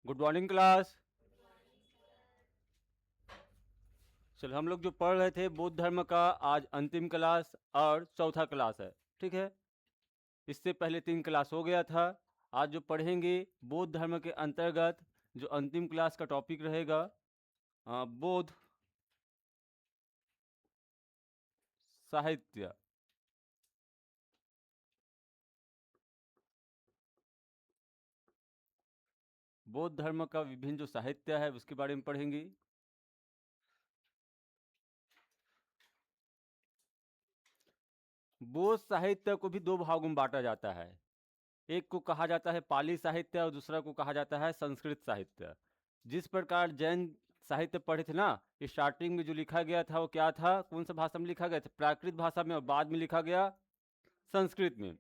Good morning class. चलो हम लोग जो पढ़ रहे थे बौद्ध धर्म का, आज अंतिम क्लास और चौथा क्लास है। ठीक है, इससे पहले 3 क्लास हो गया था। आज जो पढ़ेंगे बौद्ध धर्म के अंतर्गत जो अंतिम क्लास का टॉपिक रहेगा, बौद्ध साहित्य। बौद्ध धर्म का विभिन्न जो साहित्य है उसके बारे में पढ़ेंगे। बौद्ध साहित्य को भी दो भागों में बांटा जाता है। एक को कहा जाता है पाली साहित्य और दूसरा को कहा जाता है संस्कृत साहित्य। जिस प्रकार जैन साहित्य पढ़े थे ना, स्टार्टिंग में जो लिखा गया था वो क्या था, कौन सा भाषा में लिखा गया था? प्राकृत भाषा में, और बाद में लिखा गया संस्कृत में।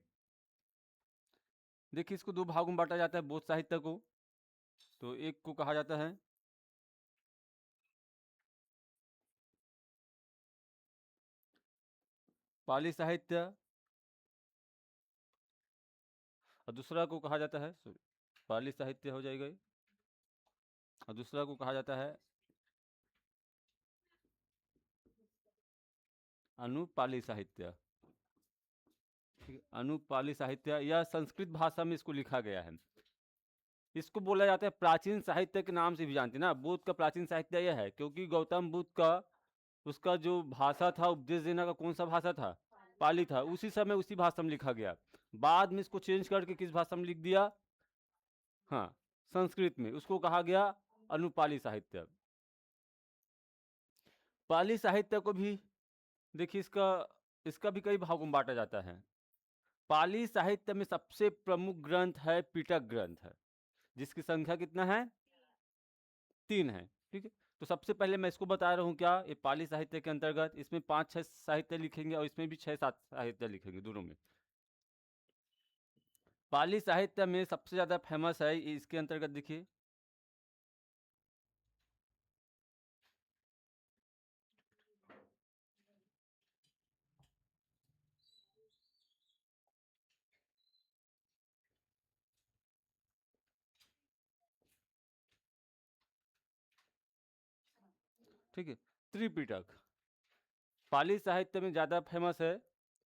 देखिए, इसको दो भागों में बांटा जाता है बौद्ध साहित्य को। तो एक को कहा जाता है पाली साहित्य और दूसरा को कहा जाता है, पाली साहित्य हो जाएगा ये, और दूसरा को कहा जाता है अनुपाली साहित्य। ठीक है, अनुपाली साहित्य या संस्कृत भाषा में इसको लिखा गया है। इसको बोला जाता है प्राचीन साहित्य के नाम से भी जानते हैं ना। बुद्ध का प्राचीन साहित्य यह है क्योंकि गौतम बुद्ध का, उसका जो भाषा था उपदेश देने का, कौन सा भाषा था? पाली था। उसी समय उसी भाषा में लिखा गया। बाद में इसको चेंज करके किस भाषा में लिख दिया? हाँ, संस्कृत में। उसको कहा गया अनुपाली साहित्य। पाली साहित्य को भी देखिए, इसका इसका भी कई भागों में बांटा जाता है। पाली साहित्य में सबसे प्रमुख ग्रंथ है पिटक ग्रंथ है, जिसकी संख्या कितना है? 3 है। ठीक है, तो सबसे पहले मैं इसको बता रहा हूँ क्या, ये पाली साहित्य के अंतर्गत इसमें 5-6 साहित्य लिखेंगे और इसमें भी 6-7 साहित्य लिखेंगे, दोनों में। पाली साहित्य में सबसे ज़्यादा फेमस है इसके अंतर्गत, देखिए ठीक है, त्रिपिटक। पाली साहित्य में ज़्यादा फेमस है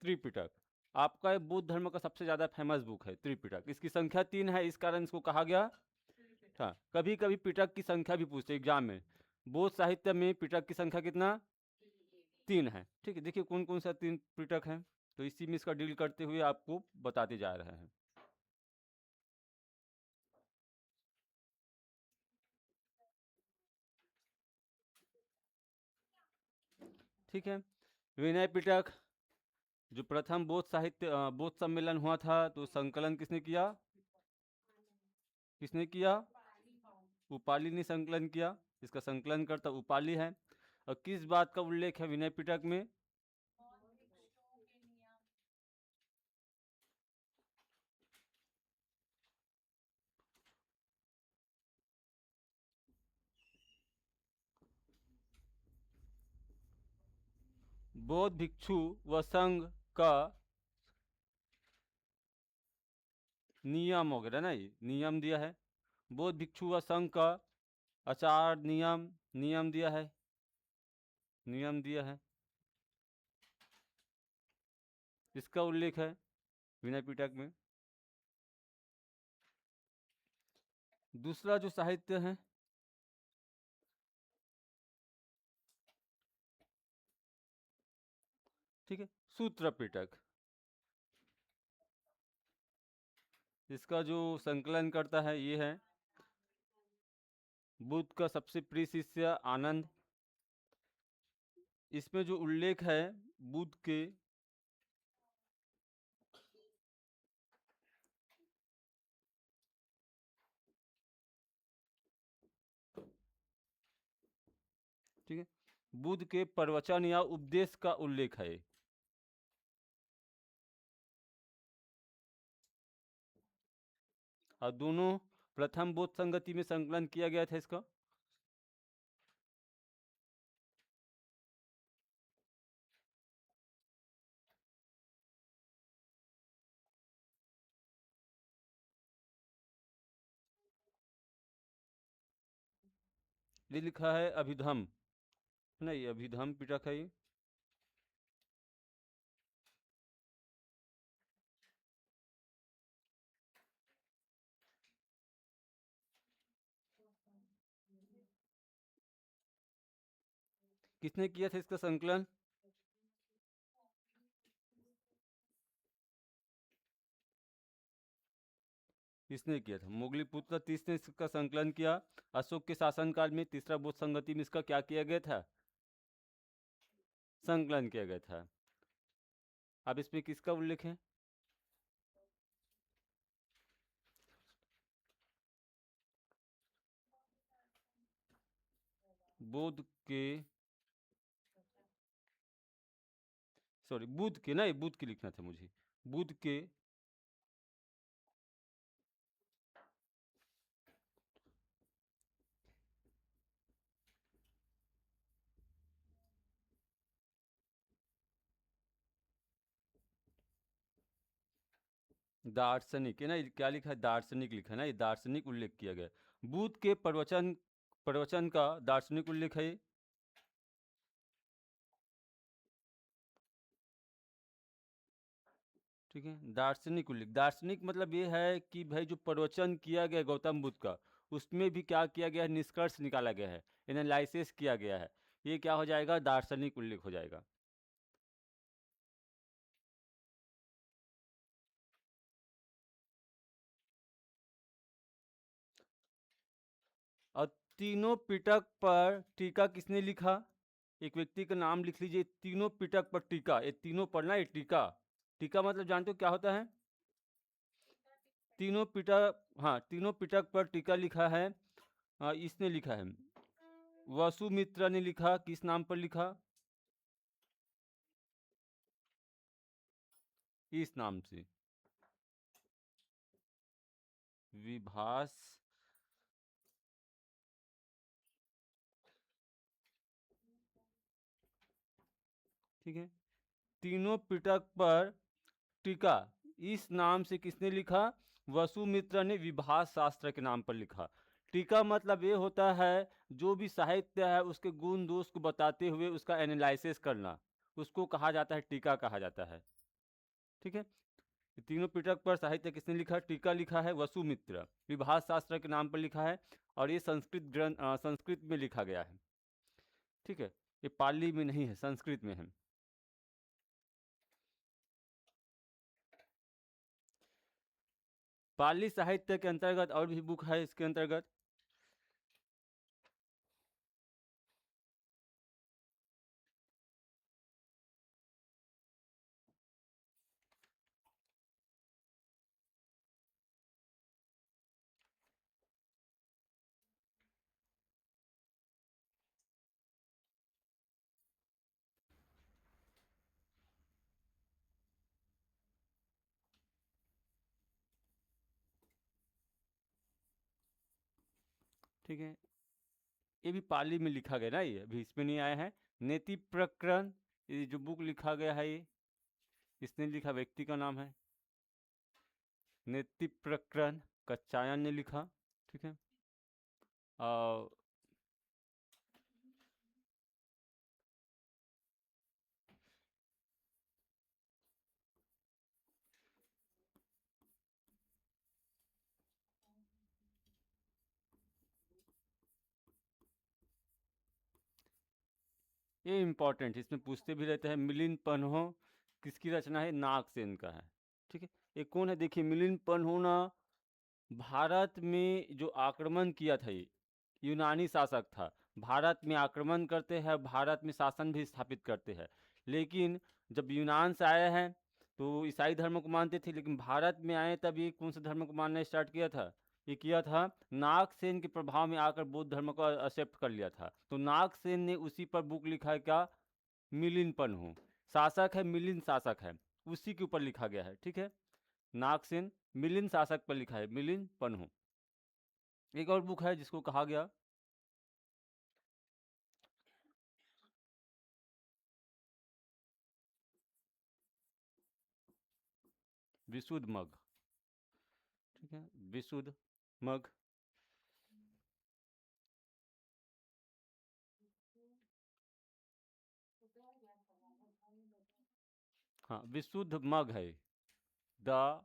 त्रिपिटक। आपका ये बुद्ध धर्म का सबसे ज़्यादा फेमस बुक है त्रिपिटक। इसकी संख्या 3 है, इस कारण इसको कहा गया था। कभी कभी पिटक की संख्या भी पूछते एग्जाम में। बौद्ध साहित्य में पिटक की संख्या कितना? 3 है। ठीक है, देखिए कौन कौन सा 3 पिटक हैं, तो इसी में इसका डील करते हुए आपको बताते जा रहे हैं। ठीक है, विनय पिटक जो प्रथम बौद्ध साहित्य बौद्ध सम्मेलन हुआ था, तो संकलन किसने किया? किसने किया? उपाली ने संकलन किया। इसका संकलन करता उपाली है। और किस बात का उल्लेख है विनय पिटक में? बौद्ध भिक्षु व संघ का नियम वगैरह ना, ये नियम दिया है। बौद्ध भिक्षु व संघ का आचार नियम, नियम दिया है, नियम दिया है, इसका उल्लेख है विनय पिटक में। दूसरा जो साहित्य है, ठीक है, सूत्र पिटक। इसका जो संकलन करता है ये है बुद्ध का सबसे प्रिय शिष्य आनंद। इसमें जो उल्लेख है बुद्ध के, ठीक है, बुद्ध के प्रवचन या उपदेश का उल्लेख है। और दोनों प्रथम बौद्ध संगति में संकलन किया गया था इसका। ये लिखा है अभिधम, नहीं अभिधम पिटक है ये। किसने किया था इसका संकलन? किसने किया था? मुगलीपुत्र तीस ने इसका संकलन किया। अशोक के शासनकाल में तीसरा बोध संगति में इसका क्या किया गया था? संकलन किया गया था। अब इसमें किसका उल्लेख है? बुद्ध के, सॉरी बुद्ध के, नहीं बुद्ध के लिखना था मुझे। बुद्ध के दार्शनिक है ना, ये क्या लिखा है? दार्शनिक लिखा है ना, ये दार्शनिक उल्लेख किया गया। बुद्ध के प्रवचन, प्रवचन का दार्शनिक उल्लेख है ये। ठीक है, दार्शनिक उल्लेख, दार्शनिक मतलब ये है कि भाई जो प्रवचन किया गया गौतम बुद्ध का, उसमें भी क्या किया गया है? निष्कर्ष निकाला गया है, एनालिसिस किया गया है। ये क्या हो जाएगा? दार्शनिक उल्लेख हो जाएगा। और तीनों पिटक पर टीका किसने लिखा? एक व्यक्ति का नाम लिख लीजिए। तीनों पिटक पर टीका, ये तीनों पढ़ना, ये टीका। टीका मतलब जानते हो क्या होता है? तीनों पिटक, हाँ तीनों पिटक पर टीका लिखा है। इसने लिखा है, वसुमित्रा ने लिखा। किस नाम पर लिखा? इस नाम से, विभास। ठीक है, तीनों पिटक पर टीका इस नाम से किसने लिखा? वसुमित्रा ने विभास शास्त्र के नाम पर लिखा। टीका मतलब ये होता है जो भी साहित्य है उसके गुण दोष को बताते हुए उसका एनालिसिस करना, उसको कहा जाता है, टीका कहा जाता है। ठीक है, तीनों पिटक पर साहित्य किसने लिखा? टीका लिखा है वसुमित्र, विभास शास्त्र के नाम पर लिखा है। और ये संस्कृत ग्रंथ, संस्कृत में लिखा गया है। ठीक है, ये पाली में नहीं है, संस्कृत में है। पाली साहित्य के अंतर्गत और भी बुक है इसके अंतर्गत। ठीक है, ये भी पाली में लिखा गया ना, ये अभी इसमें नहीं आया है। नेति प्रकरण, ये जो बुक लिखा गया है ये इसने लिखा, व्यक्ति का नाम है नेति प्रकरण, कच्चायन ने लिखा। ठीक है, और ये इम्पोर्टेंट, इसमें पूछते भी रहते हैं। मिलिंद पन्हो किसकी रचना है? नागसेन का है। ठीक है, ये कौन है? देखिए मिलिंद पन्हो ना, भारत में जो आक्रमण किया था, ये यूनानी शासक था। भारत में आक्रमण करते हैं, भारत में शासन भी स्थापित करते हैं। लेकिन जब यूनान से आए हैं तो ईसाई धर्म को मानते थे, लेकिन भारत में आए तब ये कौन से धर्म को मानना स्टार्ट किया था? ये किया था नागसेन के प्रभाव में आकर बौद्ध धर्म को एक्सेप्ट कर लिया था। तो नागसेन ने उसी पर बुक लिखा है, क्या? मिलिंद पन्हो। शासक है, मिलिंद शासक है, उसी के ऊपर लिखा गया है। ठीक है, नागसेन मिलिंद शासक पर लिखा है, मिलिंद पन्हो। एक और बुक है जिसको कहा गया विशुद्ध मग। ठीक है, विशुद्ध मग। हाँ, विशुद्ध मग है। द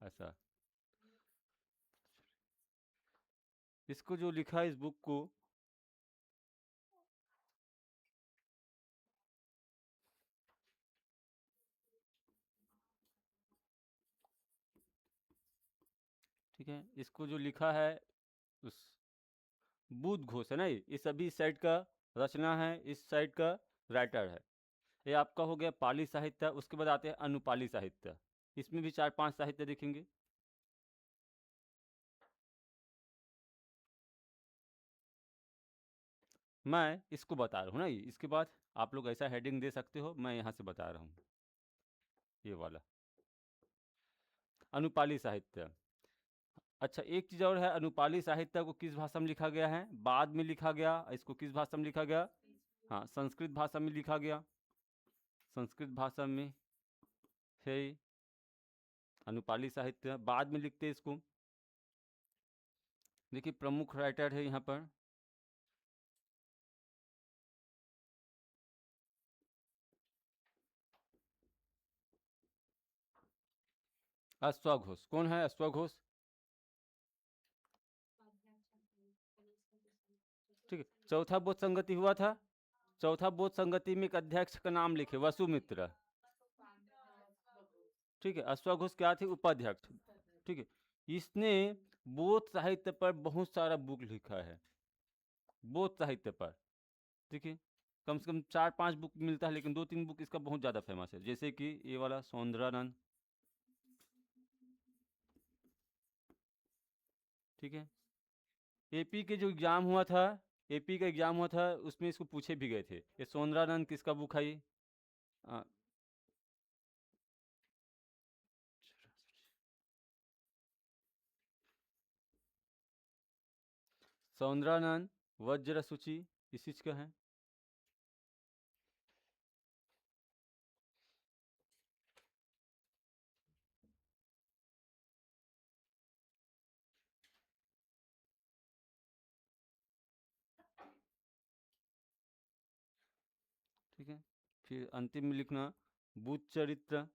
ऐसा, इसको जो लिखा है इस बुक को, ठीक है, इसको जो लिखा है उस बुध घोष है ना, ये सभी इस साइड का रचना है, इस साइड का राइटर है। ये आपका हो गया पाली साहित्य। उसके बाद आते हैं अनुपाली साहित्य। इसमें भी 4-5 साहित्य दिखेंगे। मैं इसको बता रहा हूँ ना, ये इसके बाद आप लोग ऐसा हेडिंग दे सकते हो, मैं यहाँ से बता रहा हूँ ये वाला अनुपाली साहित्य। अच्छा, एक चीज़ और है, अनुपाली साहित्य को किस भाषा में लिखा गया है? बाद में लिखा गया। इसको किस भाषा में लिखा गया? हाँ, संस्कृत भाषा में लिखा गया। संस्कृत भाषा में है अनुपाली साहित्य। बाद में लिखते हैं इसको। देखिए, प्रमुख राइटर है यहाँ पर अश्वघोष। कौन है अश्वघोष? ठीक है, चौथा बोध संगति हुआ था। चौथा बोध संगति में एक अध्यक्ष का नाम लिखे, वसुमित्र। ठीक है, अश्वघोष क्या थे? उपाध्यक्ष। ठीक है, इसने बोध साहित्य पर बहुत सारा बुक लिखा है, बोध साहित्य पर। देखिए, कम से कम 4-5 बुक मिलता है, लेकिन 2-3 बुक इसका बहुत ज़्यादा फेमस है, जैसे कि ये वाला सौंदरानंद। ठीक है, एपी के जो एग्ज़ाम हुआ था, एपी का एग्ज़ाम हुआ था, उसमें इसको पूछे भी गए थे, ये सौंदरानंद किसका बुक है ये? आ, सौंदरानंद वज्र सूची इस चीज़ का है। ठीक है, फिर अंतिम में लिखना बुद्ध चरित्र।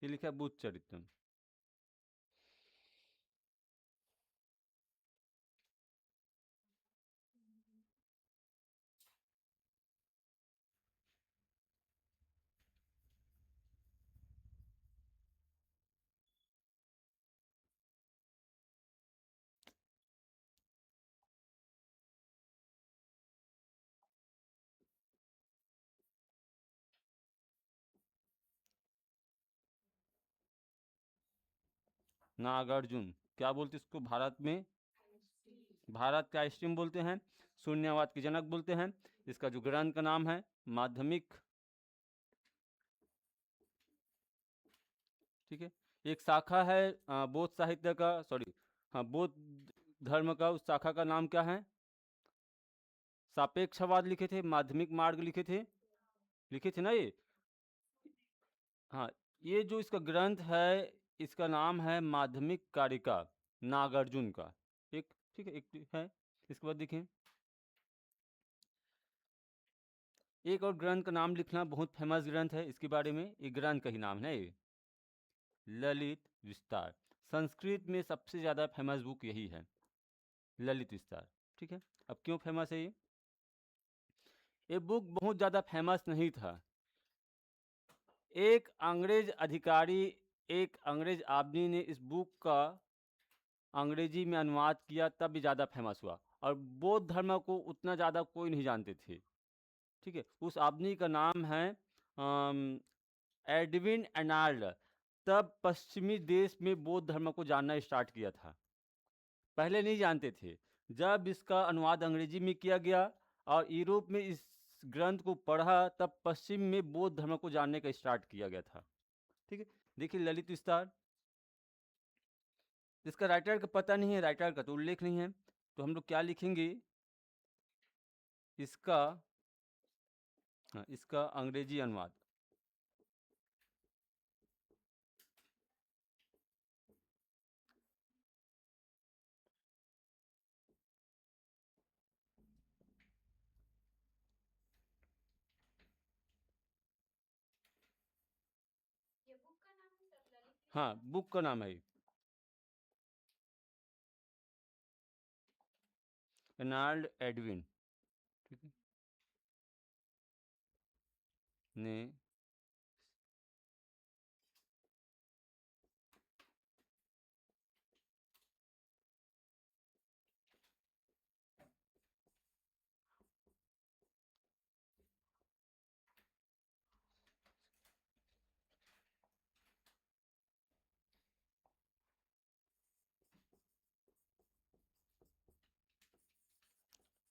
ये लिखा है बुद्ध चरित्र। नागार्जुन क्या बोलते इसको भारत में? भारत का आइंस्टीन बोलते हैं, शून्यवाद के जनक बोलते हैं। इसका जो ग्रंथ का नाम है माध्यमिक। ठीक है, एक शाखा है बौद्ध साहित्य का, सॉरी, हाँ, बौद्ध धर्म का, उस शाखा का नाम क्या है? सापेक्षवाद लिखे थे, माध्यमिक मार्ग लिखे थे, लिखे थे ना ये। हाँ, ये जो इसका ग्रंथ है, इसका नाम है माध्यमिक कारिका, नागार्जुन का एक। ठीक है, एक है। इसके बाद देखें, एक और ग्रंथ का नाम लिखना, बहुत फेमस ग्रंथ है, इसके बारे में, एक ग्रंथ का ही नाम है ये, ललित विस्तार। संस्कृत में सबसे ज़्यादा फेमस बुक यही है, ललित विस्तार। ठीक है, अब क्यों फेमस है ये बुक बहुत ज़्यादा फेमस नहीं था। एक अंग्रेज अधिकारी, एक अंग्रेज आदमी ने इस बुक का अंग्रेजी में अनुवाद किया, तब भी ज़्यादा फेमस हुआ, और बौद्ध धर्म को उतना ज़्यादा कोई नहीं जानते थे। ठीक है, उस आदमी का नाम है एडविन एनाल्ड। तब पश्चिमी देश में बौद्ध धर्म को जानना स्टार्ट किया था, पहले नहीं जानते थे। जब इसका अनुवाद अंग्रेजी में किया गया और यूरोप में इस ग्रंथ को पढ़ा, तब पश्चिम में बौद्ध धर्म को जानने का स्टार्ट किया गया था। ठीक है, देखिए ललित विस्तार, इसका राइटर का पता नहीं है, राइटर का तो उल्लेख नहीं है, तो हम लोग क्या लिखेंगे इसका? हाँ, इसका अंग्रेजी अनुवाद। हाँ, बुक का नाम है ये। रेनाल्ड एडविन, ठीक है, ने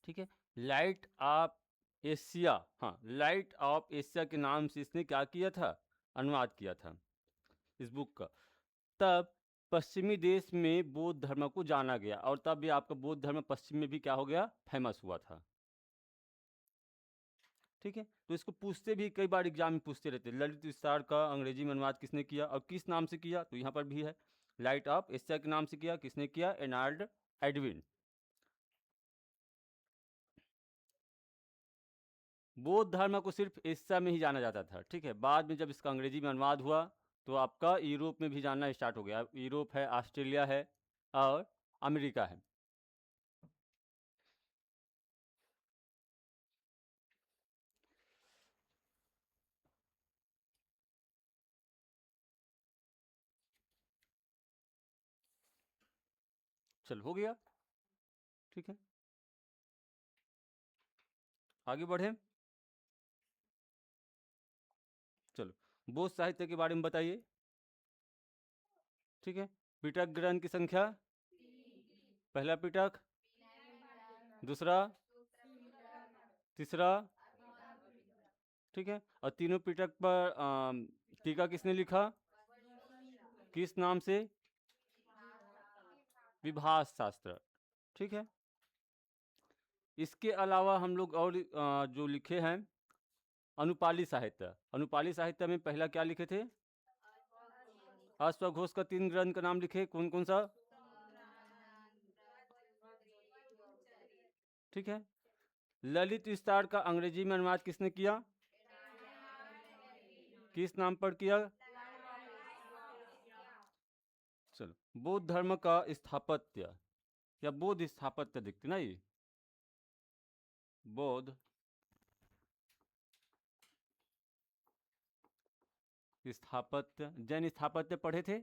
ठीक है, लाइट ऑफ एशिया, हाँ, लाइट ऑफ एशिया के नाम से इसने क्या किया था, अनुवाद किया था इस बुक का। तब पश्चिमी देश में बौद्ध धर्म को जाना गया, और तब भी आपका बौद्ध धर्म पश्चिम में भी क्या हो गया, फेमस हुआ था। ठीक है, तो इसको पूछते भी, कई बार एग्जाम में पूछते रहते, ललित विस्तार का अंग्रेजी में अनुवाद किसने किया और किस नाम से किया, तो यहाँ पर भी है, लाइट ऑफ एशिया के नाम से किया, किसने किया, रेनाल्ड एडविन। बौद्ध धर्म को सिर्फ एशिया में ही जाना जाता था, ठीक है, बाद में जब इसका अंग्रेजी में अनुवाद हुआ तो आपका यूरोप में भी जानना स्टार्ट हो गया। यूरोप है, ऑस्ट्रेलिया है और अमेरिका है। चल हो गया, ठीक है, आगे बढ़े। चलो बौद्ध साहित्य के बारे में बताइए। ठीक है, पिटक ग्रंथ की संख्या, पहला पिटक, दूसरा, तीसरा, ठीक है, और तीनों पिटक पर टीका किसने लिखा, किस नाम से, विभाष शास्त्र, ठीक है। इसके अलावा हम लोग और जो लिखे हैं अनुपाली साहित्य, अनुपाली साहित्य में पहला क्या लिखे थे, अश्वघोष का 3 ग्रंथ का नाम लिखे, कौन कौन सा, ठीक है। ललित विस्तार का अंग्रेजी में अनुवाद किसने किया, किस नाम पर किया, चलो बौद्ध धर्म का स्थापत्य या बौद्ध स्थापत्य दिखते ना, ये बौद्ध स्थापत्य, जैन स्थापत्य पढ़े थे,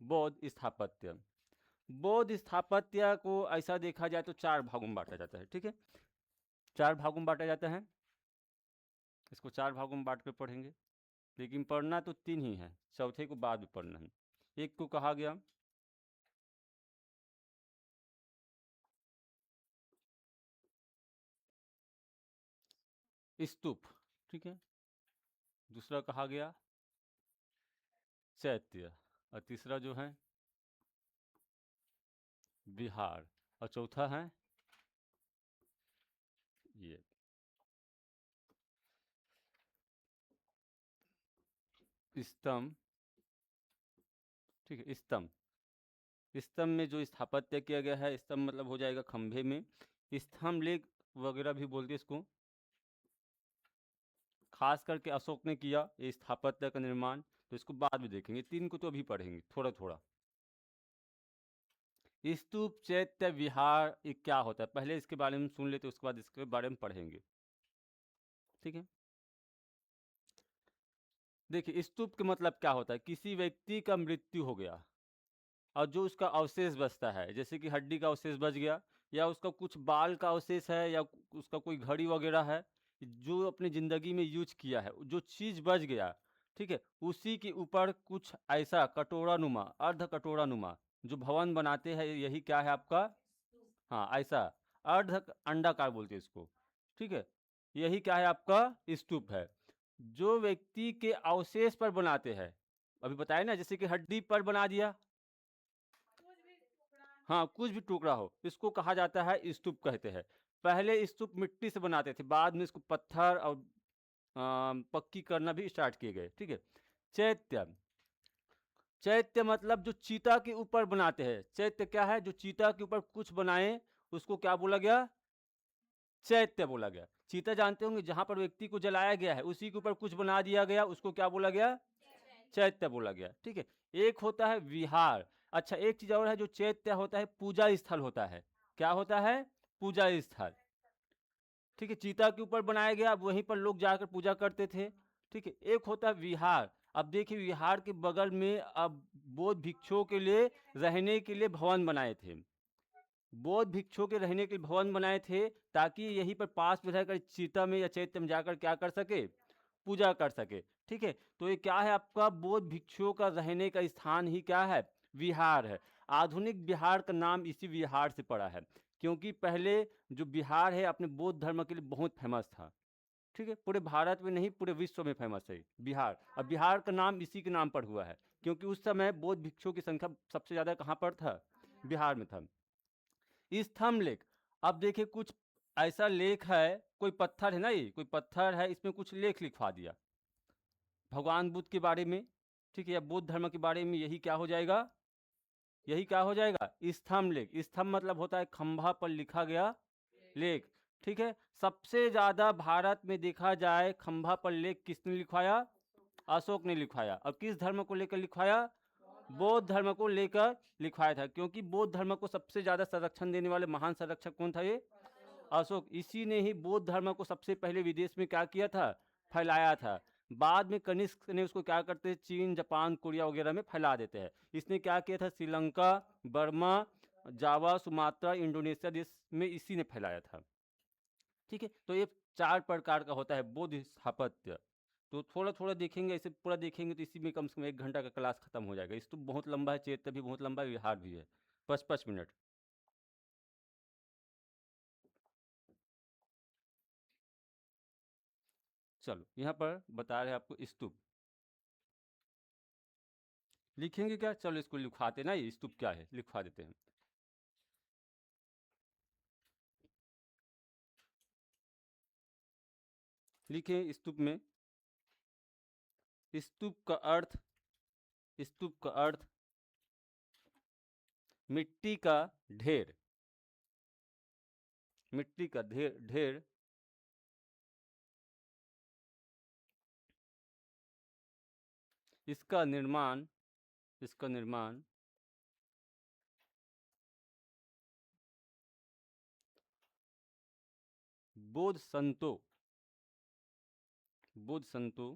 बौद्ध स्थापत्य, बौद्ध स्थापत्य को ऐसा देखा जाए तो 4 भागों में बांटा जाता है, ठीक है, 4 भागों में बांटा जाता है। इसको 4 भागों में बांट कर पढ़ेंगे, लेकिन पढ़ना तो 3 ही है, चौथे को बाद में पढ़ना है। एक को कहा गया स्तूप, ठीक है, दूसरा कहा गया चैत्य, और तीसरा जो है विहार, और चौथा है ये स्तंभ, ठीक है, स्तंभ, स्तंभ में जो स्थापत्य किया गया है, स्तंभ मतलब हो जाएगा खंभे में, स्तंभ लेख वगैरह भी बोलते हैं इसको, खास करके अशोक ने किया ये स्थापत्य का निर्माण, तो इसको बाद में देखेंगे, 3 को तो अभी पढ़ेंगे थोड़ा थोड़ा। स्तूप, चैत्य, विहार, ये क्या होता है पहले इसके बारे में सुन लेते, उसके बाद इसके बारे में पढ़ेंगे, ठीक है। देखिए स्तूप का मतलब क्या होता है, किसी व्यक्ति का मृत्यु हो गया और जो उसका अवशेष बचता है, जैसे कि हड्डी का अवशेष बच गया, या उसका कुछ बाल का अवशेष है, या उसका कोई घड़ी वगैरह है, जो अपनी ज़िंदगी में यूज किया है, जो चीज़ बच गया, ठीक है, उसी के ऊपर कुछ ऐसा कटोरा नुमा, अर्ध कटोरा नुमा जो भवन बनाते हैं, यही क्या है आपका, हाँ ऐसा अर्ध अंडाकार बोलते हैं इसको, ठीक है, यही क्या है आपका स्तूप है। जो व्यक्ति के अवशेष पर बनाते हैं, अभी बताया ना, जैसे कि हड्डी पर बना दिया, हाँ कुछ भी टुकड़ा हो, इसको कहा जाता है स्तूप कहते हैं। पहले स्तूप मिट्टी से बनाते थे, बाद में इसको पत्थर और पक्की करना भी स्टार्ट किए गए, ठीक है। चैत्य, चैत्य मतलब जो चीता के ऊपर बनाते हैं, चैत्य क्या है, जो चीता के ऊपर कुछ बनाए उसको क्या बोला गया, चैत्य बोला गया। चीता जानते होंगे, जहां पर व्यक्ति को जलाया गया है उसी के ऊपर कुछ बना दिया गया, उसको क्या बोला गया? चैत्य बोला गया। ठीक है, एक होता है विहार। अच्छा, एक चीज और है, जो चैत्य होता है पूजा स्थल होता है। क्या होता है? पूजा स्थल। ठीक है, चीता के ऊपर बनाया गया, अब वहीं पर लोग जाकर पूजा करते थे। ठीक है, एक होता है विहार। अब देखिए, विहार के बगल में अब बौद्ध भिक्षुओं के लिए रहने के लिए भवन बनाए थे। बौद्ध भिक्षुओं के रहने के लिए भवन बनाए थे, ताकि यहीं पर पास में रहकर चीता में या चैत्य में जाकर क्या कर सके? पूजा कर सके। ठीक है, तो ये क्या है आपका? बौद्ध भिक्षुओं का रहने का स्थान ही क्या है? विहार है। आधुनिक बिहार का नाम इसी विहार से पड़ा है, क्योंकि पहले जो बिहार है अपने बौद्ध धर्म के लिए बहुत फेमस था। ठीक है, पूरे भारत में नहीं, पूरे विश्व में फेमस है बिहार। अब बिहार का नाम इसी के नाम पर हुआ है, क्योंकि उस समय बौद्ध भिक्षुओं की संख्या सबसे ज्यादा कहाँ पर था? बिहार में था। स्तंभ लेख। अब देखिए, कुछ ऐसा लेख है, कोई पत्थर है ना, ये कोई पत्थर है, इसमें कुछ लेख लिखवा दिया भगवान बुद्ध के बारे में। ठीक है, या बौद्ध धर्म के बारे में। यही क्या हो जाएगा? यही क्या हो जाएगा? स्तंभ लेख। स्तंभ मतलब होता है खंभा पर लिखा गया लेख। ठीक है, सबसे ज्यादा भारत में देखा जाए खंभा पर लेख किसने लिखवाया? अशोक ने लिखवाया। और किस धर्म को लेकर लिखवाया? बौद्ध धर्म को लेकर लिखवाया था, क्योंकि बौद्ध धर्म को सबसे ज्यादा संरक्षण देने वाले महान संरक्षक कौन था? ये अशोक। इसी ने ही बौद्ध धर्म को सबसे पहले विदेश में क्या किया था? फैलाया था। बाद में कनिष्क ने उसको क्या करते हैं? चीन, जापान, कोरिया वगैरह में फैला देते हैं। इसने क्या किया था? श्रीलंका, बर्मा, जावा, सुमात्रा, इंडोनेशिया देश में इसी ने फैलाया था। ठीक है, तो ये 4 प्रकार का होता है बौद्ध स्थापत्य। तो थोड़ा थोड़ा देखेंगे, ऐसे पूरा देखेंगे तो इसी में कम से कम 1 घंटा का क्लास खत्म हो जाएगा। स्तूप बहुत लंबा है, चैत्य भी बहुत लंबा है, विहार भी है। 5-5 मिनट। चलो, यहाँ पर बता रहे हैं आपको स्तूप। लिखेंगे क्या? चलो इसको लिखवाते ना, ये स्तूप क्या है लिखवा देते हैं। लिखें स्तूप में। स्तूप का अर्थ, स्तूप का अर्थ मिट्टी का ढेर। मिट्टी का ढेर, ढेर। इसका निर्माण, इसका निर्माण बौद्ध संतों, बौद्ध संतों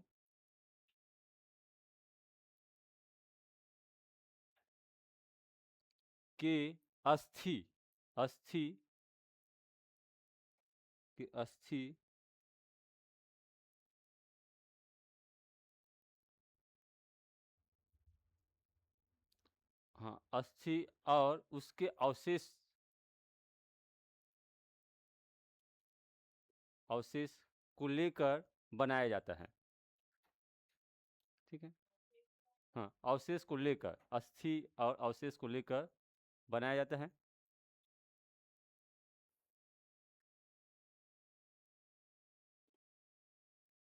के अस्थि, अस्थि के अस्थि हाँ, अस्थि और उसके अवशेष, अवशेष को लेकर बनाया जाता है। ठीक है, हाँ, अवशेष को लेकर, अस्थि और अवशेष को लेकर बनाया जाता है।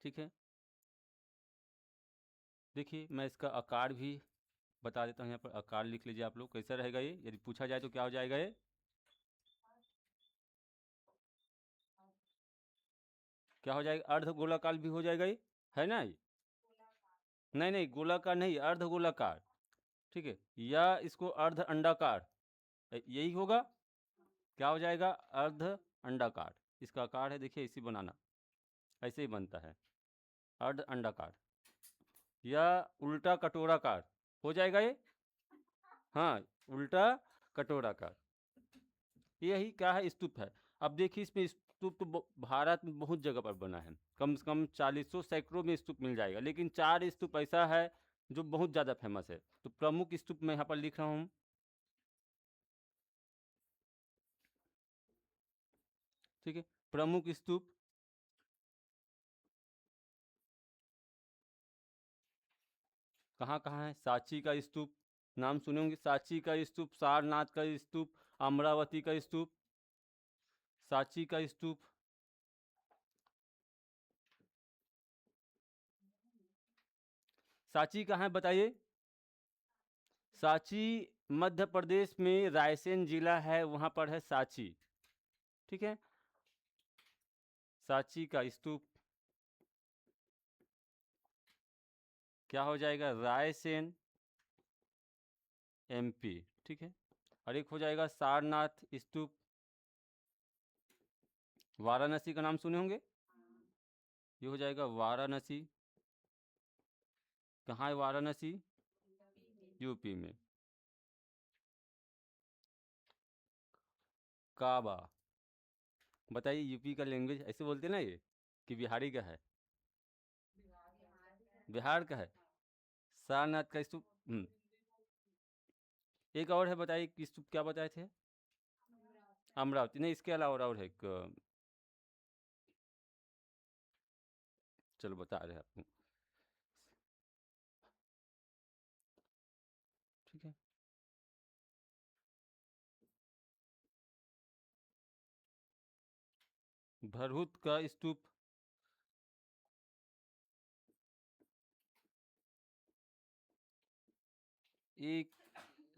ठीक है, देखिए मैं इसका आकार भी बता देता हूँ। यहाँ पर आकार लिख लीजिए आप लोग, कैसा रहेगा ये यदि पूछा जाए तो क्या हो जाएगा? ये क्या हो जाएगा? अर्ध गोलाकार भी हो जाएगा ये, है ना ये? नहीं नहीं, गोलाकार नहीं, अर्ध गोलाकार। ठीक है, या इसको अर्ध अंडाकार, यही होगा। क्या हो जाएगा? अर्ध अंडाकार। इसका आकार है, देखिए इसी बनाना, ऐसे ही बनता है, अर्ध अंडाकार। या उल्टा कटोराकार हो जाएगा ये। हाँ, उल्टा कटोराकार। यही क्या है? स्तूप है। अब देखिए, इसमें स्तूप तो भारत में बहुत जगह पर बना है, कम से कम 40 सैकड़ों में स्तूप मिल जाएगा, लेकिन 4 स्तूप ऐसा है जो बहुत ज़्यादा फेमस है। तो प्रमुख स्तूप मैं यहाँ पर लिख रहा हूँ। ठीक है, प्रमुख स्तूप कहाँ कहाँ है? सांची का स्तूप, नाम सुने होंगे, सांची का स्तूप, सारनाथ का स्तूप, अमरावती का स्तूप, सांची का स्तूप। सांची कहाँ है बताइए? सांची मध्य प्रदेश में रायसेन जिला है, वहाँ पर है सांची। ठीक है, सांची का स्तूप क्या हो जाएगा? रायसेन एमपी। ठीक है। और एक हो जाएगा सारनाथ स्तूप, वाराणसी का नाम सुने होंगे। ये हो जाएगा वाराणसी। कहाँ है वाराणसी? यूपी में। काबा। बताइए यूपी का लैंग्वेज ऐसे बोलते हैं ना ये, कि बिहारी का है? बिहार का है। सारनाथ का स्तूप। एक और है, बताइए कि स्तूप क्या बताए थे? अमरावती नहीं, इसके अलावा और है एक, चलो बता रहे हैं आपको। ठीक है। भरहुत का स्तूप, एक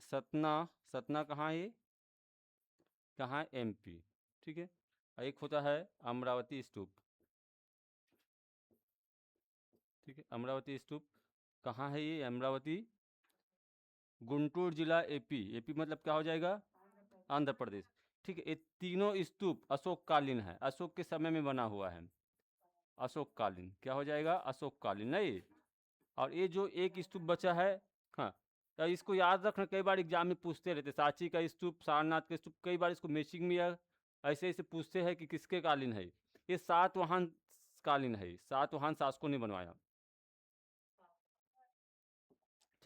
सतना। सतना कहाँ है ये? कहाँ है? एमपी। ठीक है। और एक होता है अमरावती स्तूप। ठीक है। अमरावती स्तूप कहाँ है ये? अमरावती गुंटूर जिला एपी। एपी मतलब क्या हो जाएगा? आंध्र प्रदेश। ठीक है। ये तीनों स्तूप अशोककालीन है, अशोक के समय में बना हुआ है। अशोककालीन क्या हो जाएगा? अशोककालीन नहीं। और ये जो एक स्तूप बचा है, हाँ, तो इसको याद रखना, कई बार एग्जाम में पूछते रहते, सांची का स्तूप, सारनाथ का स्तूप, कई बार इसको मैचिंग में या ऐसे ऐसे पूछते हैं कि किसके कालीन है। ये सातवाहन कालीन है, सातवाहन शासकों ने बनवाया।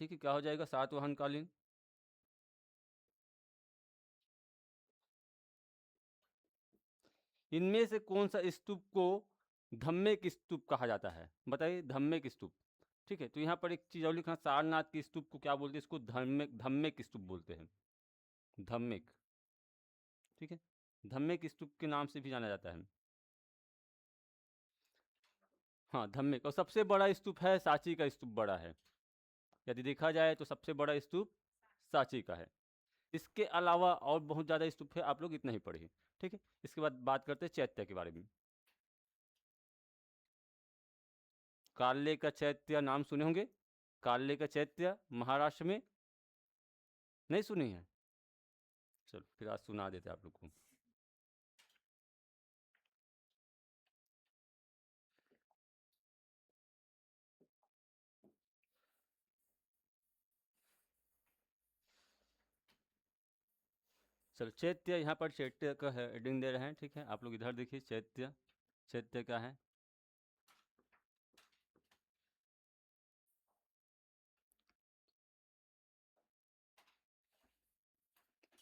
ठीक है। क्या हो जाएगा? सातवाहन कालीन। इनमें से कौन सा स्तूप को धम्मेक स्तूप कहा जाता है? बताइए, धम्मेक स्तूप। ठीक है। तो यहाँ पर एक चीज और लिखना, सारनाथ के स्तूप को क्या बोलते हैं? इसको धम्मेक, धम्मेक स्तूप बोलते हैं। धम्मेक। ठीक है। धम्मेक स्तूप के नाम से भी जाना जाता है। हाँ, धम्मेक। और सबसे बड़ा स्तूप है सांची का स्तूप, बड़ा है। यदि देखा जाए तो सबसे बड़ा स्तूप सांची का है। इसके अलावा और बहुत ज़्यादा स्तूप है, आप लोग इतना ही पढ़िए। ठीक है। इसके बाद बात करते हैं चैत्य के बारे में। काले का चैत्य नाम सुने होंगे। काले का चैत्य महाराष्ट्र में, नहीं सुनी है? चलो फिर आज सुना देते आप लोग को। चलो, चैत्य, यहाँ पर चैत्य का हेडिंग दे रहे हैं। ठीक है। आप लोग इधर देखिए, चैत्य। चैत्य क्या है?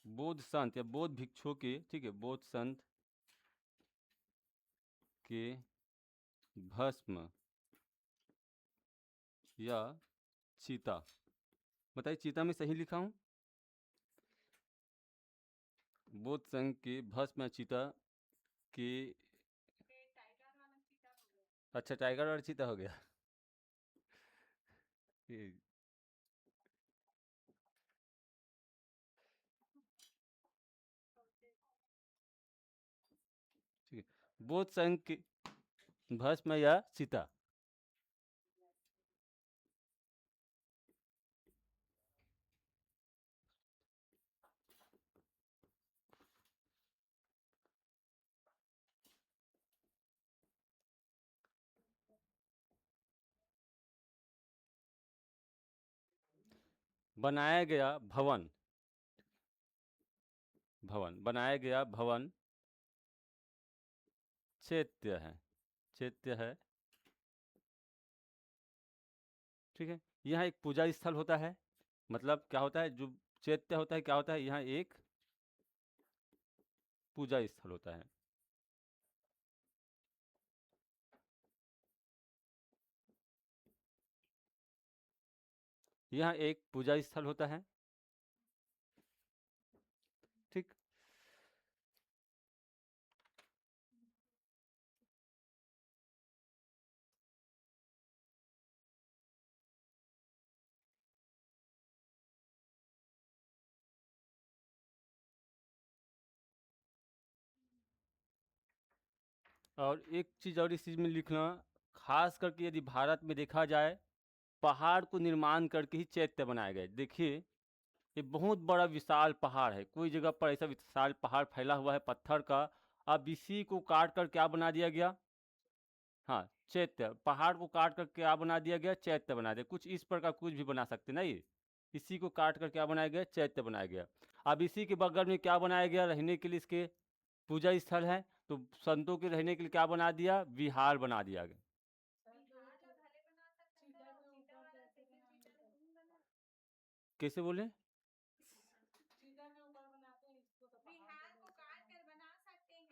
बौद्ध संत या बौद्ध भिक्षुओं के, ठीक है, बौद्ध संत के भस्म या चीता। बताइए, चीता में सही लिखा हूँ? बौद्ध संघ के भस्म या चीता के। अच्छा, टाइगर और चीता हो गया। ये, ठीक है, बौद्ध संघ के भस्म या चीता। बनाया गया भवन, भवन बनाया गया भवन चैत्य है। चैत्य है। ठीक है। यहाँ एक पूजा स्थल होता है। मतलब क्या होता है? जो चैत्य होता है, क्या होता है? यहाँ एक पूजा स्थल होता है। यहाँ एक पूजा स्थल होता है। ठीक। और एक चीज़ और इस चीज़ में लिखना, खास करके यदि भारत में देखा जाए, पहाड़ को निर्माण करके ही चैत्य बनाए गए। देखिए, ये बहुत बड़ा विशाल पहाड़ है, कोई जगह पर ऐसा विशाल पहाड़ फैला हुआ है पत्थर का। अब इसी को काट कर क्या बना दिया गया? हाँ, चैत्य। पहाड़ को काट कर क्या बना दिया गया? चैत्य बना दिया। कुछ इस प्रकार कुछ भी बना सकते ना ये। इसी को काट कर क्या बनाया गया? चैत्य बनाया गया। अब इसी के बगल में क्या बनाया गया रहने के लिए? इसके पूजा स्थल है, तो संतों के रहने के लिए क्या बना दिया? विहार बना दिया गया। कैसे बोले?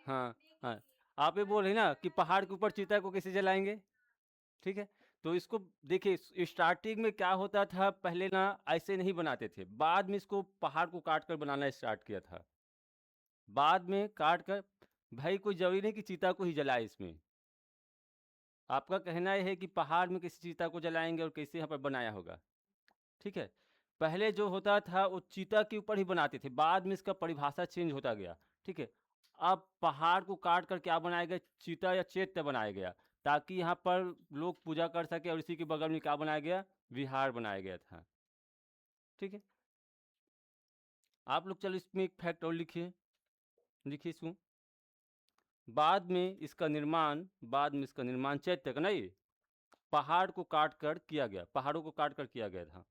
हाँ हाँ, आप ये बोल रहे ना कि पहाड़ के ऊपर चीता को कैसे जलाएंगे? ठीक है, तो इसको देखिए, स्टार्टिंग में क्या होता था, पहले ना ऐसे नहीं बनाते थे, बाद में इसको पहाड़ को काट कर बनाना स्टार्ट किया था। बाद में काट कर, भाई कोई जरूरी नहीं कि चीता को ही जलाए इसमें। आपका कहना यह है कि पहाड़ में किसी चीता को जलाएंगे और कैसे यहाँ पर बनाया होगा? ठीक है, पहले जो होता था वो चीता के ऊपर ही बनाते थे, बाद में इसका परिभाषा चेंज होता गया। ठीक है, अब पहाड़ को काट कर क्या बनाया गया? चीता या चैत्य बनाया गया, ताकि यहाँ पर लोग पूजा कर सके। और इसी के बगल में क्या बनाया गया? विहार बनाया गया था। ठीक है, आप लोग चलो इसमें एक फैक्ट और लिखिए। लिखिए इसको, बाद में इसका निर्माण चैत्य का नहीं, पहाड़ को काट कर किया गया, पहाड़ों को काट कर किया गया था।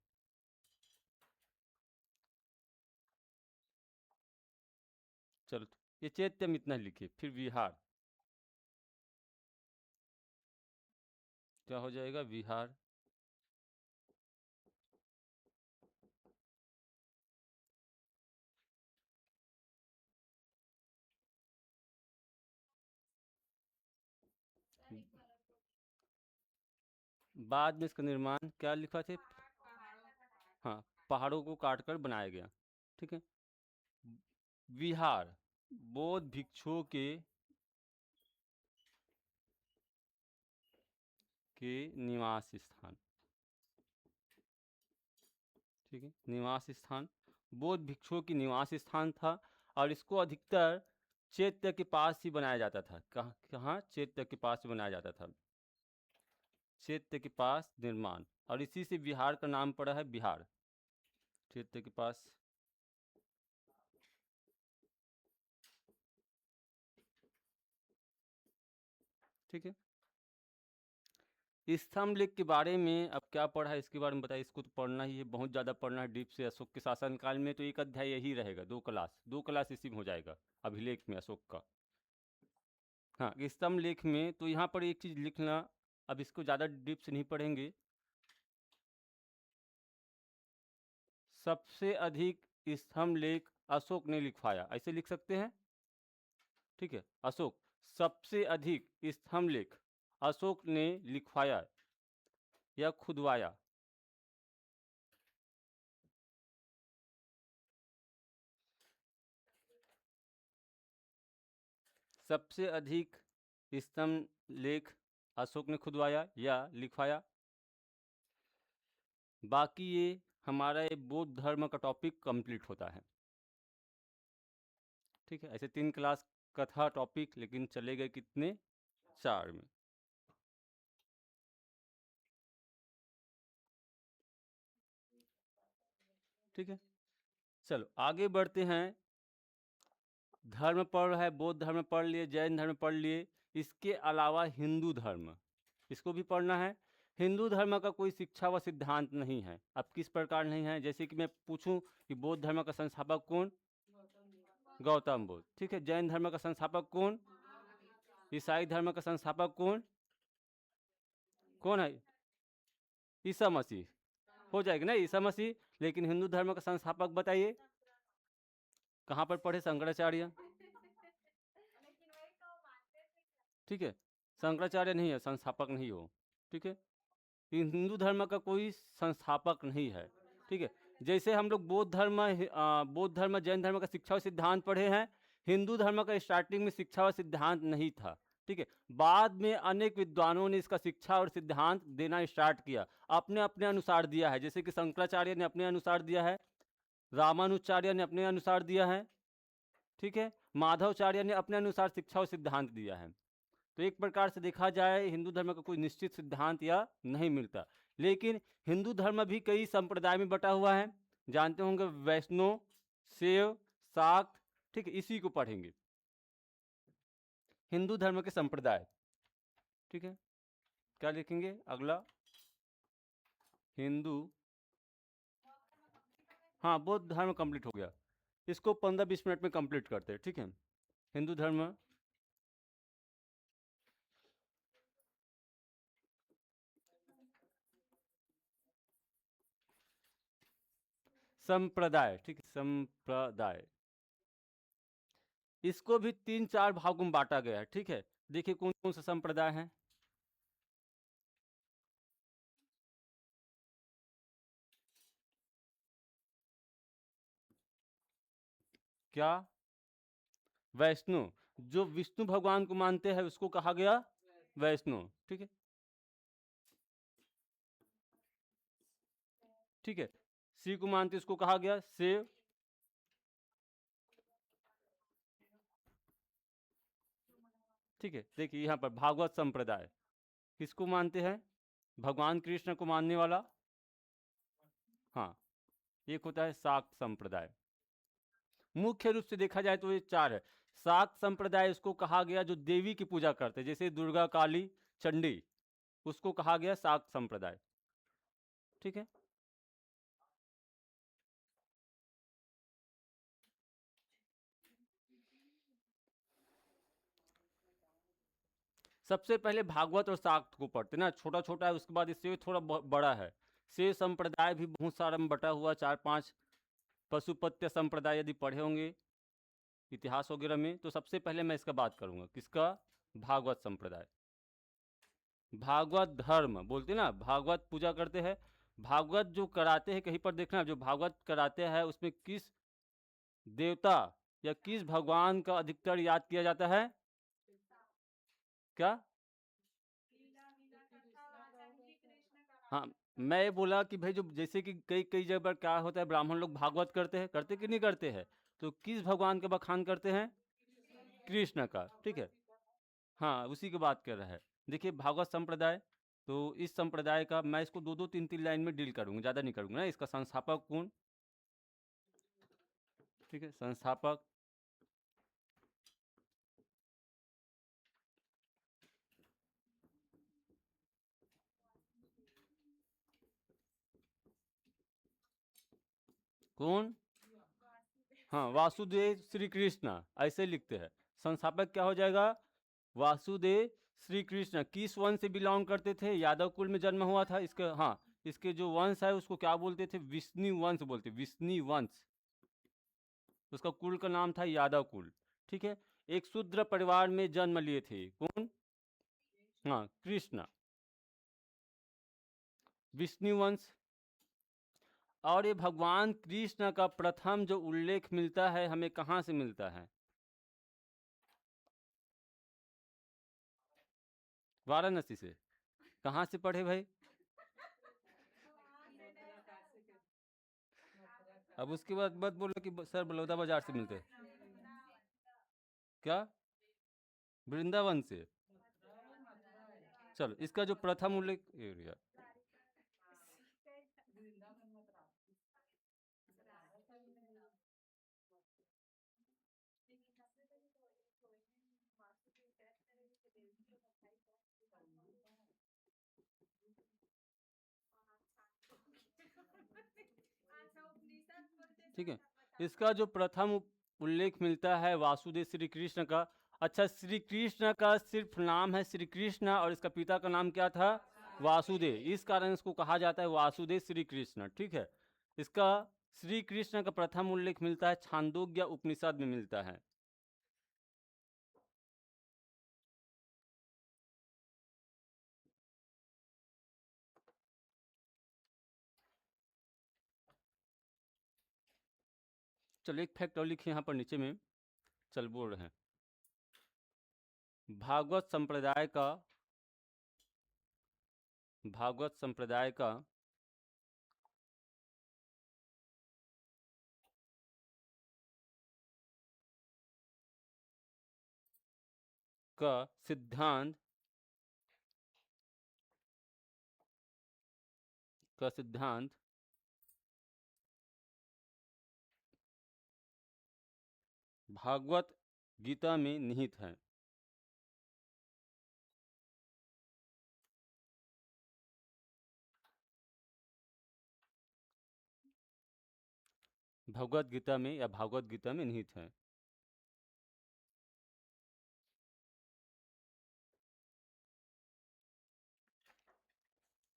चलो, ये चैत्य में इतना लिखिए, फिर विहार क्या हो जाएगा? विहार। बाद में इसका निर्माण क्या लिखा थे? हाँ, पहाड़ों को काट कर बनाया गया। ठीक है, विहार बौद्ध भिक्षुओं के निवास स्थान। ठीक है, निवास स्थान, बौद्ध भिक्षुओं की निवास स्थान था। और इसको अधिकतर चैत्य के पास ही बनाया जाता था। कहाँ? चैत्य के पास ही बनाया जाता था, चैत्य के पास निर्माण। और इसी से बिहार का नाम पड़ा है बिहार, चैत्य के पास। ठीक है, स्तंभ लेख के बारे में अब क्या पढ़ा है इसके बारे में बताइए। इसको तो पढ़ना ही है, बहुत ज़्यादा पढ़ना है डीप से। अशोक के शासनकाल में तो एक अध्याय यही रहेगा, 2 क्लास इसी में हो जाएगा, अभिलेख में अशोक का। हाँ, स्तंभ लेख में तो यहाँ पर एक चीज़ लिखना, अब इसको ज़्यादा डीप से नहीं पढ़ेंगे। सबसे अधिक स्तंभ लेख अशोक ने लिखवाया, ऐसे लिख सकते हैं। ठीक है, अशोक, सबसे अधिक स्तंभ लेख अशोक ने लिखवाया या खुदवाया। सबसे अधिक स्तंभ लेख अशोक ने खुदवाया या लिखवाया। बाकी ये हमारा ये बौद्ध धर्म का टॉपिक कंप्लीट होता है। ठीक है, ऐसे 3 क्लास का था टॉपिक, लेकिन चले गए कितने? 4 में। ठीक है, चलो आगे बढ़ते हैं। धर्म पढ़ है, बौद्ध धर्म पढ़ लिए, जैन धर्म पढ़ लिए, इसके अलावा हिंदू धर्म, इसको भी पढ़ना है। हिंदू धर्म का कोई शिक्षा व सिद्धांत नहीं है। अब किस प्रकार नहीं है? जैसे कि मैं पूछूं कि बौद्ध धर्म का संस्थापक कौन? गौतम बुद्ध। ठीक है, जैन धर्म का संस्थापक कौन? ईसाई धर्म का संस्थापक कौन? कौन है? ईसा मसीह। हो जाएगा ना ईसा मसीह। लेकिन हिंदू धर्म का संस्थापक बताइए, कहाँ पर पढ़े? शंकराचार्य। ठीक है, शंकराचार्य नहीं है, संस्थापक नहीं हो। ठीक है, हिंदू धर्म का कोई संस्थापक नहीं है। ठीक है, जैसे हम लोग बौद्ध धर्म जैन धर्म का शिक्षा और सिद्धांत पढ़े हैं, हिंदू धर्म का स्टार्टिंग में शिक्षा और सिद्धांत नहीं था। ठीक है, बाद में अनेक विद्वानों ने इसका शिक्षा और सिद्धांत देना स्टार्ट किया, अपने अपने अनुसार दिया है। जैसे कि शंकराचार्य ने अपने अनुसार दिया है, रामानुचार्य ने अपने अनुसार दिया है। ठीक है, माधवाचार्य ने अपने अनुसार शिक्षा और सिद्धांत दिया है। तो एक प्रकार से देखा जाए हिंदू धर्म का कोई निश्चित सिद्धांत या नहीं मिलता, लेकिन हिंदू धर्म भी कई संप्रदाय में बटा हुआ है। जानते होंगे वैष्णव, शैव, शाक्त, ठीक है, इसी को पढ़ेंगे हिंदू धर्म के संप्रदाय। ठीक है, क्या लिखेंगे अगला? हिंदू, हाँ बौद्ध धर्म कंप्लीट हो गया, इसको 15-20 मिनट में कंप्लीट करते हैं। ठीक है, हिंदू धर्म, संप्रदाय, ठीक है, संप्रदाय, इसको भी 3-4 भागों में बांटा गया है। ठीक है, देखिए कौन कौन से संप्रदाय हैं। क्या? वैष्णव, जो विष्णु भगवान को मानते हैं उसको कहा गया वैष्णव। ठीक है, ठीक है, शिव को मानते उसको कहा गया शिव। ठीक है, देखिए यहाँ पर भागवत संप्रदाय किसको मानते हैं? भगवान कृष्ण को मानने वाला, हाँ, एक होता है शाक्त संप्रदाय। मुख्य रूप से देखा जाए तो ये 4 है। शाक्त संप्रदाय उसको कहा गया जो देवी की पूजा करते हैं, जैसे दुर्गा, काली, चंडी, उसको कहा गया शाक्त संप्रदाय। ठीक है, सबसे पहले भागवत और शाक्त को पढ़ते ना, छोटा छोटा है, उसके बाद इससे थोड़ा बड़ा है। से संप्रदाय भी बहुत सारा में बटा हुआ, 4-5। पशुपत्य संप्रदाय यदि पढ़े होंगे इतिहास वगैरह में, तो सबसे पहले मैं इसका बात करूंगा, किसका? भागवत संप्रदाय। भागवत धर्म बोलते ना, भागवत पूजा करते हैं, भागवत जो कराते हैं, कहीं पर देखना जो भागवत कराते हैं उसमें किस देवता या किस भगवान का अधिकतर याद किया जाता है? क्या? हाँ, मैं ये बोला कि भाई जो जैसे कि कई कई जगह पर क्या होता है, ब्राह्मण लोग भागवत करते हैं, करते कि नहीं करते हैं? तो किस भगवान का बखान करते हैं? कृष्ण का। ठीक है, हाँ उसी की बात कर रहा है। देखिए भागवत संप्रदाय, तो इस संप्रदाय का मैं इसको 2-2, 3-3 लाइन में डील करूंगा, ज़्यादा नहीं करूंगा ना। इसका संस्थापक कौन? ठीक है, संस्थापक कौन? हाँ, वासुदेव श्री कृष्ण, ऐसे लिखते हैं। संस्थापक क्या हो जाएगा? वासुदेव श्री कृष्ण। किस वंश से बिलोंग करते थे? यादव कुल में जन्म हुआ था इसका। हाँ, इसके जो वंश है उसको क्या बोलते थे? विष्णु वंश बोलते, विष्णु वंश। उसका कुल का नाम था यादव कुल। ठीक है, एक शूद्र परिवार में जन्म लिए थे। कौन? हाँ, कृष्ण, विष्णु वंश। और ये भगवान कृष्ण का प्रथम जो उल्लेख मिलता है हमें कहाँ से मिलता है? वाराणसी से। कहाँ से पढ़े भाई? अब उसके बाद मत बोलो कि सर बलौदा बाजार से मिलते हैं। क्या? वृंदावन से? चलो, इसका जो प्रथम उल्लेख एरिया, ठीक है, इसका जो प्रथम उल्लेख मिलता है वासुदेव श्री कृष्ण का। अच्छा, श्री कृष्ण का सिर्फ नाम है श्री कृष्ण और इसका पिता का नाम क्या था? वासुदेव, इस कारण इसको कहा जाता है वासुदेव श्री कृष्ण। ठीक है, इसका श्री कृष्ण का प्रथम उल्लेख मिलता है छांदोग्य उपनिषद में मिलता है। चलो एक फैक्ट और लिखिए यहाँ पर नीचे में, चल बोल रहे हैं। भागवत संप्रदाय का, भागवत संप्रदाय का का सिद्धांत भागवत गीता में निहित है। भगवत गीता में या भागवत गीता में निहित है।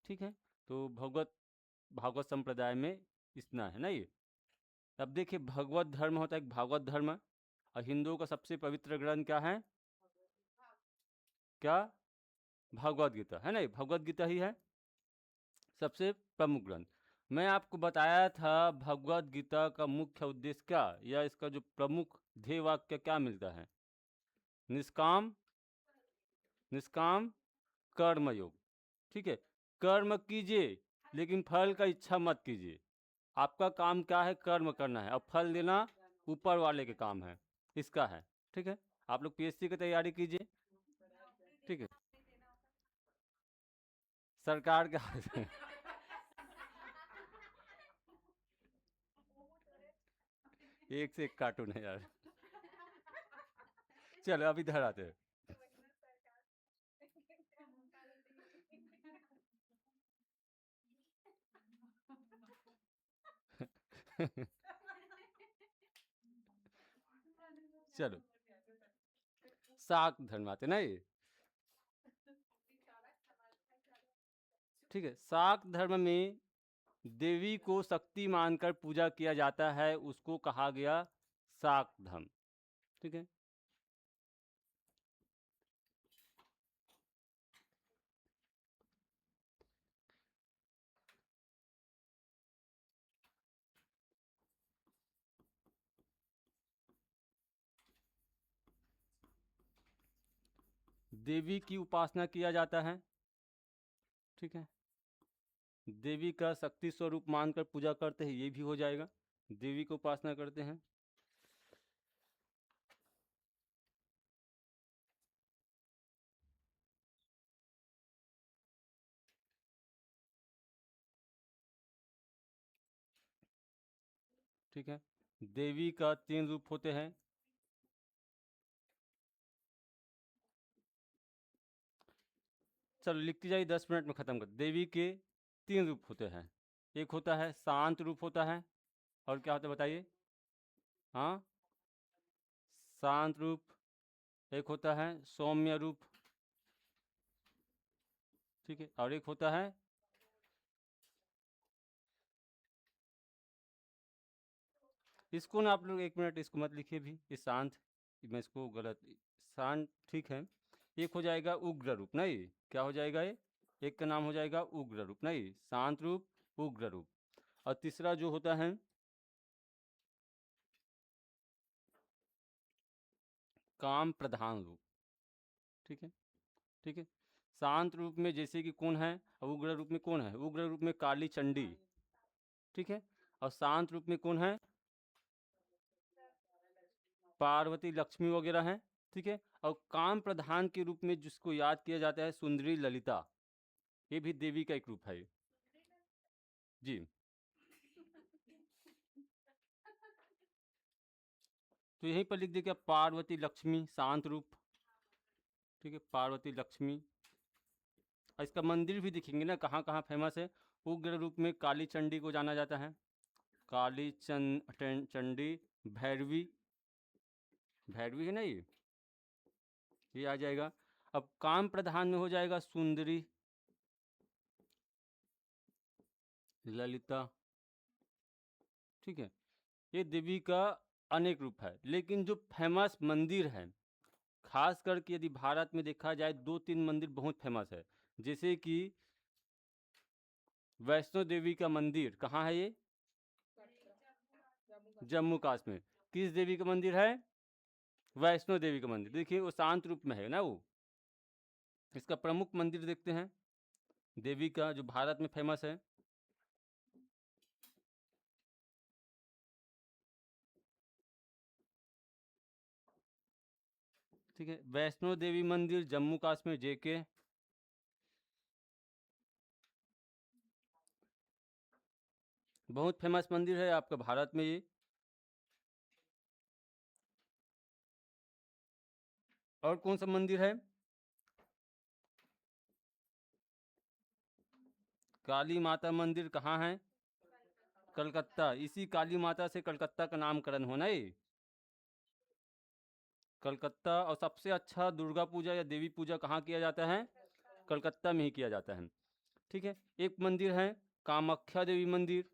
ठीक है, तो भागवत संप्रदाय में इतना है ना ये। अब देखिए, भगवत धर्म होता है एक भागवत धर्म, और हिंदुओं का सबसे पवित्र ग्रंथ क्या है? क्या? भगवत गीता है ना, ये भगवत गीता ही है सबसे प्रमुख ग्रंथ। मैं आपको बताया था भगवत गीता का मुख्य उद्देश्य क्या, या इसका जो प्रमुख ध्येय वाक्य क्या मिलता है? निष्काम कर्मयोग। ठीक है, कर्म कीजिए लेकिन फल का इच्छा मत कीजिए। आपका काम क्या है? कर्म करना है, और फल देना ऊपर वाले के काम है, इसका है। ठीक है, आप लोग पीएससी की तैयारी कीजिए। ठीक है, सरकार के हाथ में। एक से एक कार्टून है यार। चलो अब इधर आते हैं। चलो शाक्त धर्म आते ना ये। ठीक है, शाक्त धर्म में देवी को शक्ति मानकर पूजा किया जाता है, उसको कहा गया शाक्त धर्म। ठीक है, देवी की उपासना किया जाता है। ठीक है, देवी का शक्ति स्वरूप मानकर पूजा करते हैं, ये भी हो जाएगा, देवी को उपासना करते हैं। ठीक है, देवी का 3 रूप होते हैं। चलो लिखती जाइए, 10 मिनट में खत्म कर। देवी के 3 रूप होते हैं। एक होता है शांत रूप होता है, और क्या होता है बताइए? हाँ, शांत रूप। एक होता है सौम्य रूप। ठीक है, और एक होता है, इसको ना आप लोग 1 मिनट इसको मत लिखिए भी, ये शांत, मैं इसको गलत, शांत ठीक है। एक हो जाएगा उग्र रूप, नहीं क्या हो जाएगा ये? एक का नाम हो जाएगा उग्र रूप, नहीं शांत रूप, उग्र रूप। और तीसरा जो होता है काम प्रधान रूप। ठीक है, ठीक है, शांत रूप में जैसे कि कौन है, और उग्र रूप में कौन है? उग्र रूप में काली चंडी। ठीक है, और शांत रूप में कौन है? पार्वती लक्ष्मी वगैरह हैं। ठीक है, और काम प्रधान के रूप में जिसको याद किया जाता है सुंदरी ललिता, ये भी देवी का एक रूप है जी। तो यहीं पर लिख दिया पार्वती लक्ष्मी शांत रूप। ठीक है, पार्वती लक्ष्मी। और इसका मंदिर भी दिखेंगे ना कहाँ कहाँ फेमस है। उग्र रूप में काली चंडी को जाना जाता है, काली चंडी, भैरवी, भैरवी है ना ये आ जाएगा। अब काम प्रधान में हो जाएगा सुंदरी ललिता। ठीक है, ये देवी का अनेक रूप है, लेकिन जो फेमस मंदिर है, खास करके यदि भारत में देखा जाए 2-3 मंदिर बहुत फेमस है। जैसे कि वैष्णो देवी का मंदिर कहाँ है? ये जम्मू कश्मीर। किस देवी का मंदिर है? वैष्णो देवी का मंदिर। देखिए वो शांत रूप में है ना वो। इसका प्रमुख मंदिर देखते हैं देवी का जो भारत में फेमस है। ठीक है। वैष्णो देवी मंदिर जम्मू कश्मीर JK। बहुत फेमस मंदिर है आपका भारत में ये। और कौन सा मंदिर है? काली माता मंदिर कहाँ है? कलकत्ता। इसी काली माता से कलकत्ता का नामकरण होना ये। कलकत्ता। और सबसे अच्छा दुर्गा पूजा या देवी पूजा कहाँ किया जाता है? कलकत्ता में ही किया जाता है। ठीक है। एक मंदिर है कामाख्या देवी मंदिर।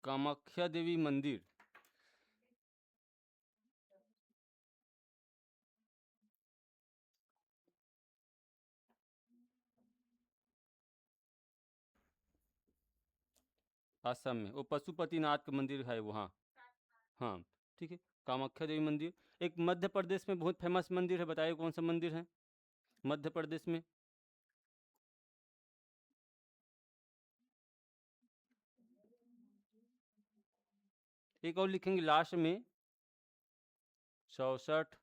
कामाख्या देवी मंदिर। असम में वो पशुपतिनाथ का मंदिर है वहाँ। हाँ। ठीक है। कामाख्या देवी मंदिर। एक मध्य प्रदेश में बहुत फेमस मंदिर है, बताइए कौन सा मंदिर है मध्य प्रदेश में? एक और लिखेंगे लास्ट में। 64।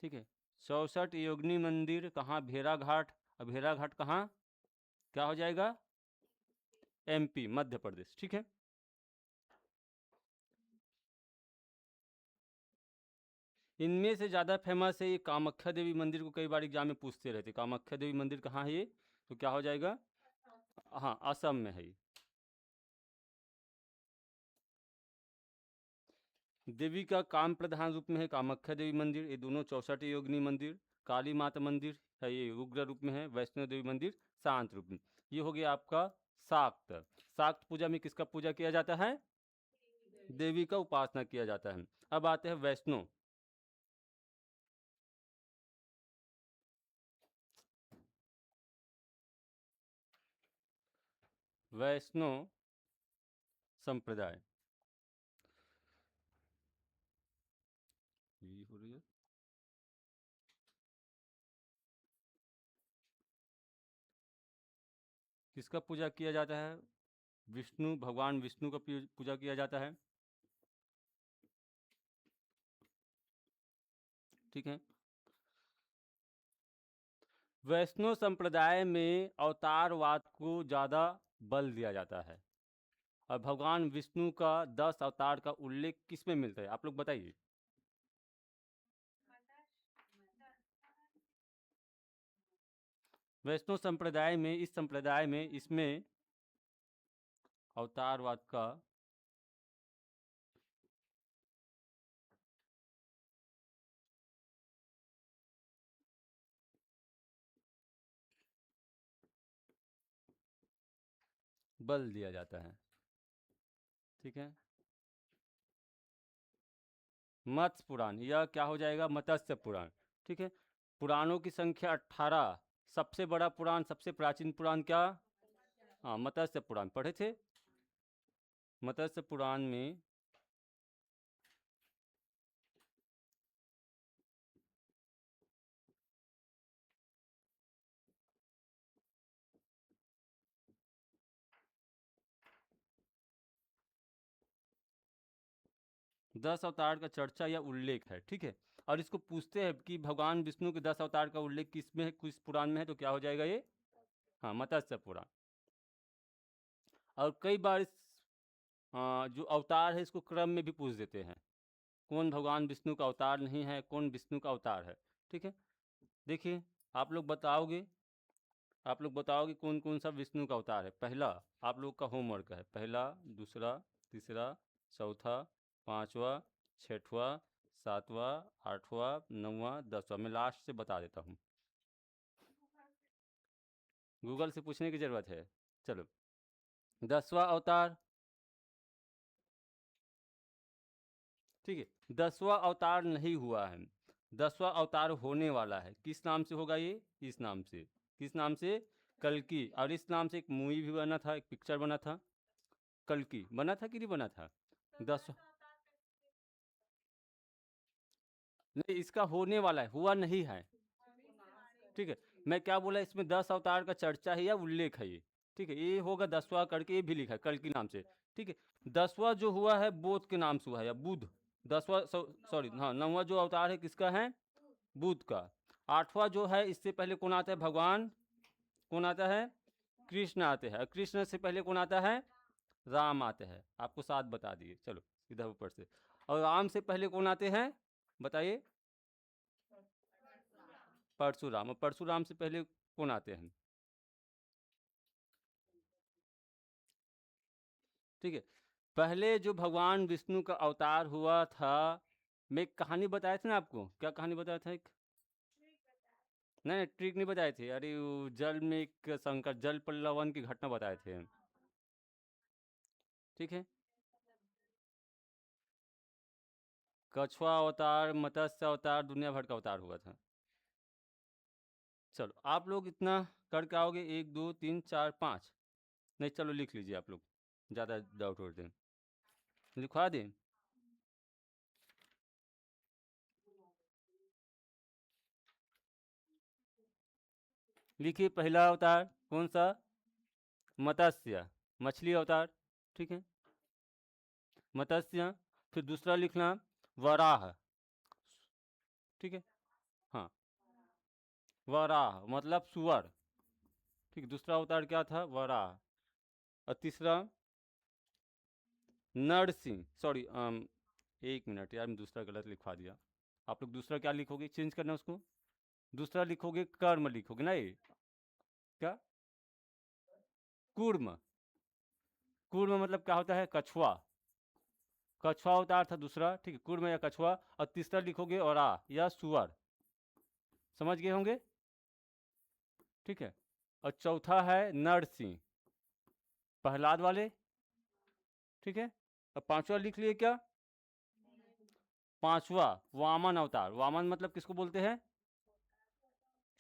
ठीक है। 64 योगिनी मंदिर कहाँ? भेड़ाघाट। अब भेड़ाघाट कहाँ? क्या हो जाएगा? MP मध्य प्रदेश। ठीक है। इनमें से ज़्यादा फेमस है ये कामाख्या देवी मंदिर को कई बार एग्जाम में पूछते रहते। कामाख्या देवी मंदिर कहाँ है ये? तो क्या हो जाएगा? हाँ, असम में है ये। देवी का काम प्रधान रूप में है कामाख्या देवी मंदिर। ये दोनों 64 योगिनी मंदिर। काली माता मंदिर है ये उग्र रूप में है। वैष्णो देवी मंदिर शांत रूप में। ये हो गया आपका शाक्त। शाक्त पूजा में किसका पूजा किया जाता है? देवी का उपासना किया जाता है। अब आते हैं वैष्णो। वैष्णो संप्रदाय ये हो रही है। किसका पूजा किया जाता है? विष्णु, भगवान विष्णु का पूजा किया जाता है। ठीक है। वैष्णो संप्रदाय में अवतारवाद को ज़्यादा बल दिया जाता है। और भगवान विष्णु का 10 अवतार का उल्लेख किस में मिलता है, आप लोग बताइए। वैष्णो संप्रदाय में, इस संप्रदाय में, इसमें अवतारवाद का बल दिया जाता है। ठीक है। मत्स्य पुराण, यह क्या हो जाएगा? मत्स्य पुराण। ठीक है। पुराणों की संख्या 18। सबसे बड़ा पुराण, सबसे प्राचीन पुराण क्या? हाँ, मत्स्य पुराण पढ़े थे। मत्स्य पुराण में 10 अवतार का चर्चा या उल्लेख है। ठीक है। और इसको पूछते हैं कि भगवान विष्णु के 10 अवतार का उल्लेख किस में है, किस पुराण में है, तो क्या हो जाएगा ये? हाँ, मत्स्य पुराण। और कई बार इस जो अवतार है इसको क्रम में भी पूछ देते हैं। कौन भगवान विष्णु का अवतार नहीं है, कौन विष्णु का अवतार है। ठीक है। देखिए, आप लोग बताओगे। आप लोग बताओगे कौन कौन सा विष्णु का अवतार है। पहला आप लोग का होमवर्क है। पहला, दूसरा, तीसरा, चौथा, पांचवा, छठवा, सातवां, आठवां, नौवां, 10वां। मैं लास्ट से बता देता हूँ। गूगल से पूछने की ज़रूरत है। चलो। 10वां अवतार। ठीक है। 10वां अवतार नहीं हुआ है। 10वां अवतार होने वाला है। किस नाम से होगा ये? इस नाम से। किस नाम से? कल्कि। और इस नाम से एक मूवी भी बना था, एक पिक्चर बना था। कल्कि बना था कि नहीं बना था? 10। नहीं, इसका होने वाला है, हुआ नहीं है। ठीक है, मैं क्या बोला, इसमें 10 अवतार का चर्चा है या उल्लेख है ये। ठीक है, ये होगा 10वां करके, ये भी लिखा है कल के नाम से। ठीक है, 10वां जो हुआ है बोध के नाम से हुआ है, या बुध। 10वां, सॉरी, हाँ, 9वां जो अवतार है किसका है, बुध का। 8वां जो है, इससे पहले कौन आता है, भगवान कौन आता है, कृष्ण आते हैं। कृष्ण से पहले कौन आता है, राम आते हैं। आपको 7 बता दिए, चलो सीधा ऊपर से। और राम से पहले कौन आते हैं, बताइए, परशुराम। और परशुराम से पहले कौन आते हैं, ठीक है। पहले जो भगवान विष्णु का अवतार हुआ था, मैं एक कहानी बताया था ना आपको, क्या कहानी बताया था, एक, नहीं ट्रिक नहीं बताए थे, अरे वो जल में एक शंकर जल पल्लवन की घटना बताए थे। ठीक है, कछुआ अवतार, मत्स्य अवतार, दुनिया भर का अवतार हुआ था। चलो आप लोग इतना करके आओगे, 1 2 3 4 5, नहीं चलो लिख लीजिए आप लोग, ज़्यादा डाउट होते हैं, लिखवा दें। लिखिए, पहला अवतार कौन सा, मत्स्य, मछली अवतार। ठीक है, मत्स्य। फिर दूसरा लिखना वराह। ठीक है, हाँ, वराह मतलब सुअर। ठीक, दूसरा अवतार क्या था, वराह। और तीसरा नरसिंह, सॉरी, 1 मिनट यार, मैं दूसरा गलत लिखवा दिया। आप लोग दूसरा क्या लिखोगे, चेंज करना उसको, दूसरा लिखोगे कर्म लिखोगे ना, ये क्या, कूर्म। कूर्म मतलब क्या होता है, कछुआ। कछुआ अवतार था दूसरा, ठीक है, कूर्म या कछुआ। और तीसरा लिखोगे और या सुअर, समझ गए होंगे। ठीक है, और चौथा है नरसिंह, प्रहलाद वाले। ठीक है, अब पांचवा लिख लिए क्या, पांचवा वामन अवतार। वामन मतलब किसको बोलते हैं,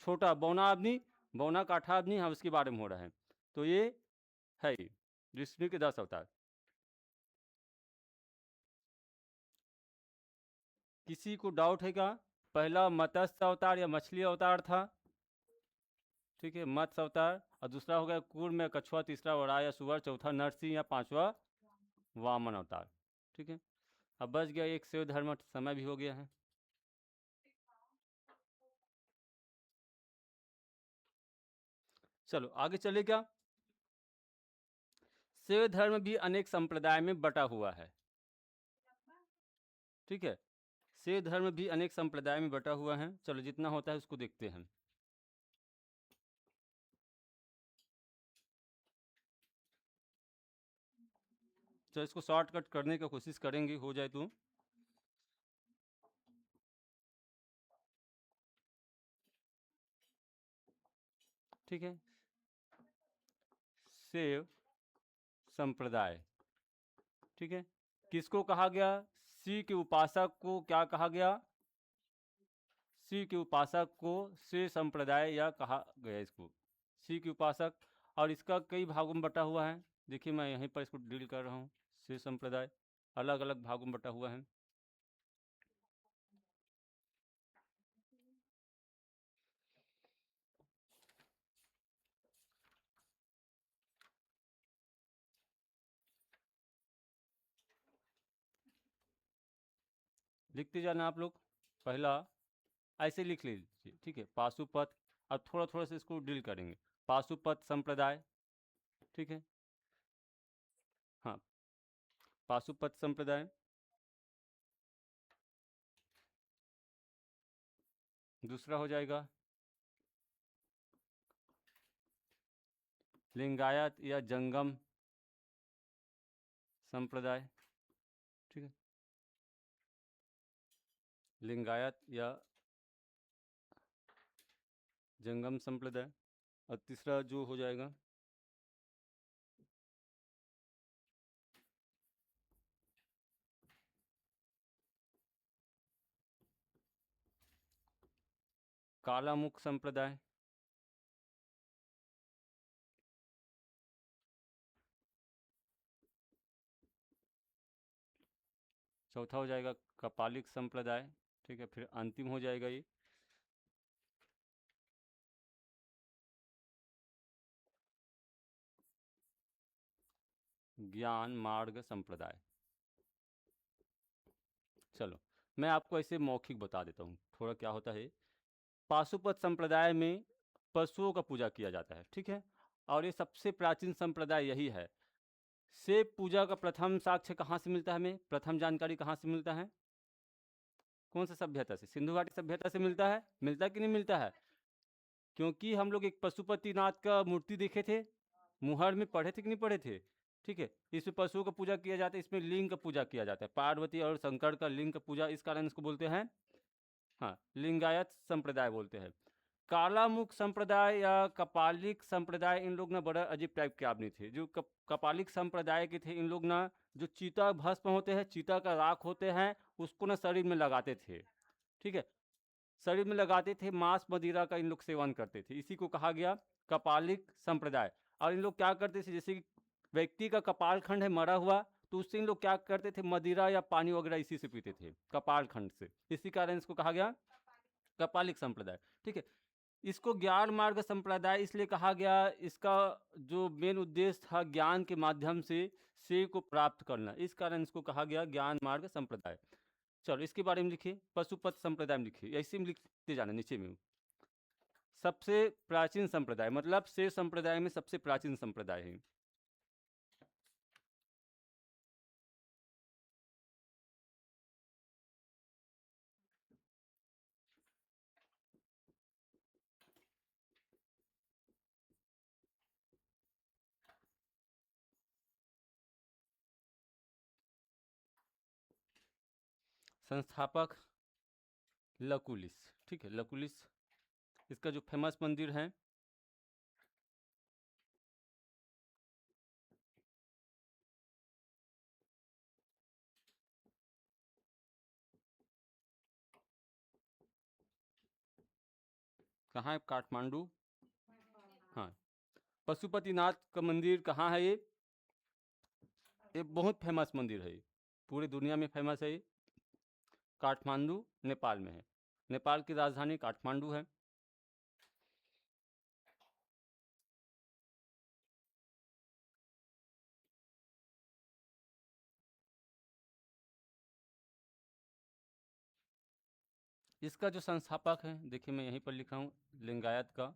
छोटा बौना आदमी, बौना काठा आदमी, हाँ उसके बारे में हो रहा है। तो ये है विष्णु के 10 अवतार। किसी को डाउट है क्या, पहला मत्स्य अवतार या मछली अवतार था। ठीक है, मत्स्य अवतार। और दूसरा हो गया कूर्म या कछुआ, तीसरा वराह या सुअर, चौथा नरसिंह या पांचवा वामन अवतार। ठीक है, अब बच गया एक शिव धर्म, समय भी हो गया है। चलो आगे चले क्या, शिव धर्म भी अनेक संप्रदाय में बटा हुआ है। ठीक है, शिव धर्म भी अनेक संप्रदाय में बटा हुआ है। चलो जितना होता है उसको देखते हैं। चलो इसको शॉर्टकट करने की कोशिश करेंगे, हो जाए तो। ठीक है, शिव संप्रदाय। ठीक है, किसको कहा गया, शिव के उपासक को क्या कहा गया, शिव के उपासक को शिव संप्रदाय या कहा गया इसको, शिव के उपासक। और इसका कई भागों में बटा हुआ है, देखिए मैं यहीं पर इसको डील कर रहा हूँ। शिव संप्रदाय अलग अलग भागों में बटा हुआ है। लिखते जाना आप लोग, पहला ऐसे लिख लीजिए। ठीक है, पाशुपत। अब थोड़ा थोड़ा से इसको डील करेंगे। पाशुपत संप्रदाय। ठीक है, हाँ, पाशुपत संप्रदाय। दूसरा हो जाएगा लिंगायत या जंगम संप्रदाय। ठीक है, लिंगायत या जंगम संप्रदाय। और तीसरा जो हो जाएगा कालामुख संप्रदाय। चौथा हो जाएगा कपालिक संप्रदाय। ठीक है, फिर अंतिम हो जाएगा ये। ज्ञान मार्ग संप्रदाय। चलो, मैं आपको ऐसे मौखिक बता देता हूँ थोड़ा क्या होता है। पाशुपत संप्रदाय में पशुओं का पूजा किया जाता है, ठीक है, और ये सबसे प्राचीन संप्रदाय यही है। शिव पूजा का प्रथम साक्ष्य कहाँ से मिलता है? हमें प्रथम जानकारी कहाँ से मिलता है? कौन सा सभ्यता से? सिंधु घाटी सभ्यता से मिलता है कि नहीं मिलता है? क्योंकि हम लोग एक पशुपतिनाथ का मूर्ति देखे थे, मुहर में पढ़े थे कि नहीं पढ़े थे? ठीक है, इसमें पशुओं का पूजा किया जाता है, इसमें लिंग का पूजा किया जाता है, पार्वती और शंकर का लिंग का पूजा, इस कारण इसको बोलते हैं, हाँ, लिंगायत संप्रदाय बोलते हैं। कालामुख संप्रदाय या कपालिक संप्रदाय, इन लोग ना बड़ा अजीब टाइप के आदमी थे। जो कपालिक संप्रदाय के थे, इन लोग ना जो चीता भस्म होते हैं, चीता का राख होते हैं, उसको ना शरीर में लगाते थे, ठीक है, शरीर में लगाते थे, मांस मदिरा का इन लोग सेवन करते थे, इसी को कहा गया कपालिक संप्रदाय। और इन लोग क्या करते थे, जैसे कि व्यक्ति का कपाल खंड है मरा हुआ, तो उससे इन लोग क्या करते थे, मदिरा या पानी वगैरह इसी से पीते थे, कपाल खंड से, इसी कारण इसको कहा गया कपालिक संप्रदाय, ठीक है। इसको ज्ञान मार्ग संप्रदाय इसलिए कहा गया, इसका जो मेन उद्देश्य था ज्ञान के माध्यम से शिव को प्राप्त करना, इस कारण इसको कहा गया ज्ञान मार्ग संप्रदाय। चलो, इसके बारे में लिखिए, पशुपत संप्रदाय में लिखिए, ऐसे में लिखते जाना नीचे में। सबसे प्राचीन संप्रदाय मतलब शिव संप्रदाय में सबसे प्राचीन संप्रदाय है। संस्थापक लकुलिस, ठीक है, लकुलिस। इसका जो फेमस मंदिर है, कहाँ है? काठमांडू, हाँ। पशुपतिनाथ का मंदिर कहाँ है? ये बहुत फेमस मंदिर है, पूरी दुनिया में फेमस है। काठमांडू नेपाल में है, नेपाल की राजधानी काठमांडू है। इसका जो संस्थापक है, देखिए मैं यहीं पर लिखा हूँ, लिंगायत का